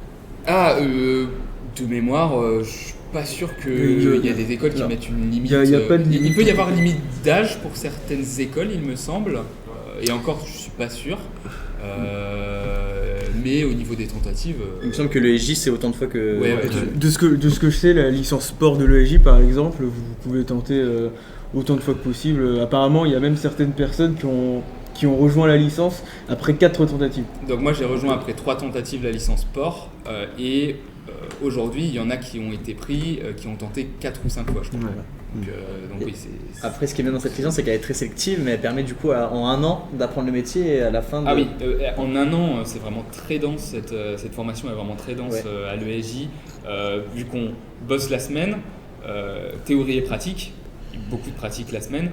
Ah, de mémoire, je suis pas sûr qu'il y a des écoles qui mettent une limite. Il y a pas de limite. Il peut y avoir une limite d'âge pour certaines écoles, il me semble. Et encore, je suis pas sûr. Mais au niveau des tentatives. Il me semble que l'ESJ c'est autant de fois que. Ouais. De ce que je sais, la licence sport de l'ESJ par exemple, vous pouvez tenter autant de fois que possible. Apparemment, il y a même certaines personnes qui ont rejoint la licence après 4 tentatives. Donc moi j'ai rejoint après 3 tentatives la licence sport et aujourd'hui il y en a qui ont été pris, qui ont tenté 4 ou 5 fois je crois. Donc oui, c'est... Après, ce qui est bien dans cette licence, c'est qu'elle est très sélective, mais elle permet du coup en un an d'apprendre le métier et à la fin de... Ah oui, en un an, c'est vraiment très dense, cette formation est vraiment très dense à l'ESJ, vu qu'on bosse la semaine, théorie et pratique, beaucoup de pratique la semaine,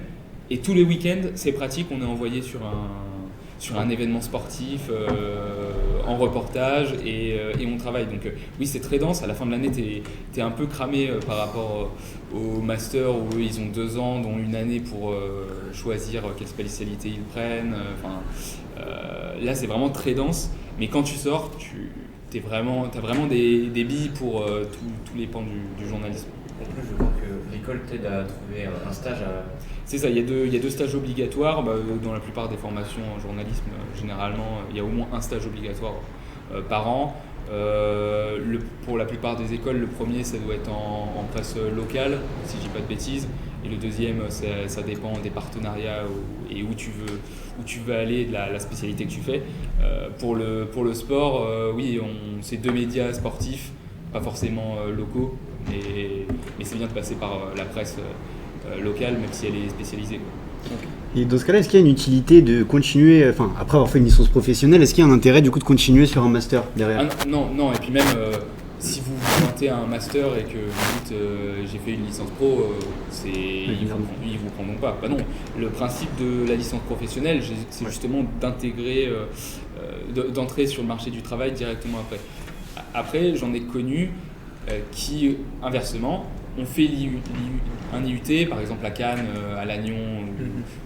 et tous les week-ends, c'est pratique, on est envoyé sur un événement sportif, en reportage, et on travaille. Donc oui, c'est très dense, à la fin de l'année, t'es un peu cramé par rapport au master où eux, ils ont 2 ans, dont une année pour choisir quelle spécialité ils prennent. Là, c'est vraiment très dense, mais quand tu sors, t'as vraiment des billes pour tous les pans du journalisme. En plus, je vois que l'école t'aide à trouver un stage C'est ça, il y a 2 stages obligatoires. Dans la plupart des formations en journalisme, généralement, il y a au moins un stage obligatoire par an. Pour la plupart des écoles, le premier, ça doit être en presse locale, si je dis pas de bêtises. Et le deuxième, ça dépend des partenariats et où tu veux aller, de la spécialité que tu fais. Pour le sport, oui, c'est 2 médias sportifs, pas forcément locaux, mais c'est bien de passer par la presse locale, même si elle est spécialisée. Et dans ce cas-là, est-ce qu'il y a une utilité de continuer, enfin après avoir fait une licence professionnelle, est-ce qu'il y a un intérêt du coup de continuer sur un master derrière? Non, et puis même si vous montez un master et que vous dites j'ai fait une licence pro, ils vous prendront pas. Bah non, le principe de la licence professionnelle, c'est justement d'intégrer, d'entrer sur le marché du travail directement après. Après, j'en ai connu qui, inversement, ont fait un IUT, par exemple à Cannes, à Lannion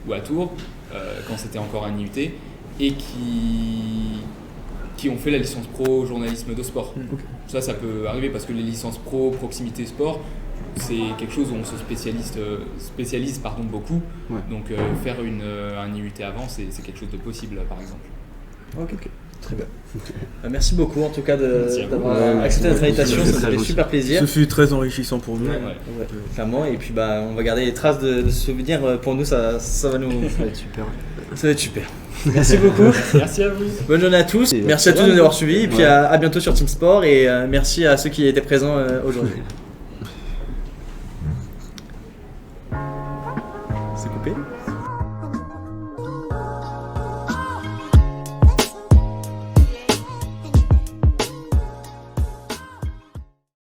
ou à Tours, quand c'était encore un IUT, et qui ont fait la licence pro journalisme de sport. Ça peut arriver parce que les licences pro proximité sport, c'est quelque chose où on se spécialise beaucoup. Donc faire un IUT avant, c'est quelque chose de possible, par exemple. Ok. Très bien. Merci beaucoup en tout cas d'avoir accepté notre invitation, ça nous fait super plaisir. Ce fut très enrichissant pour nous. Ouais, clairement, et puis on va garder les traces de souvenirs. Pour nous, ça va nous... Ça va être super. Ça va être super. Merci beaucoup. Merci à vous. Bonne journée à tous. Merci à tous de nous avoir suivis. Et puis à bientôt sur Team Sport. Et merci à ceux qui étaient présents aujourd'hui. C'est coupé ?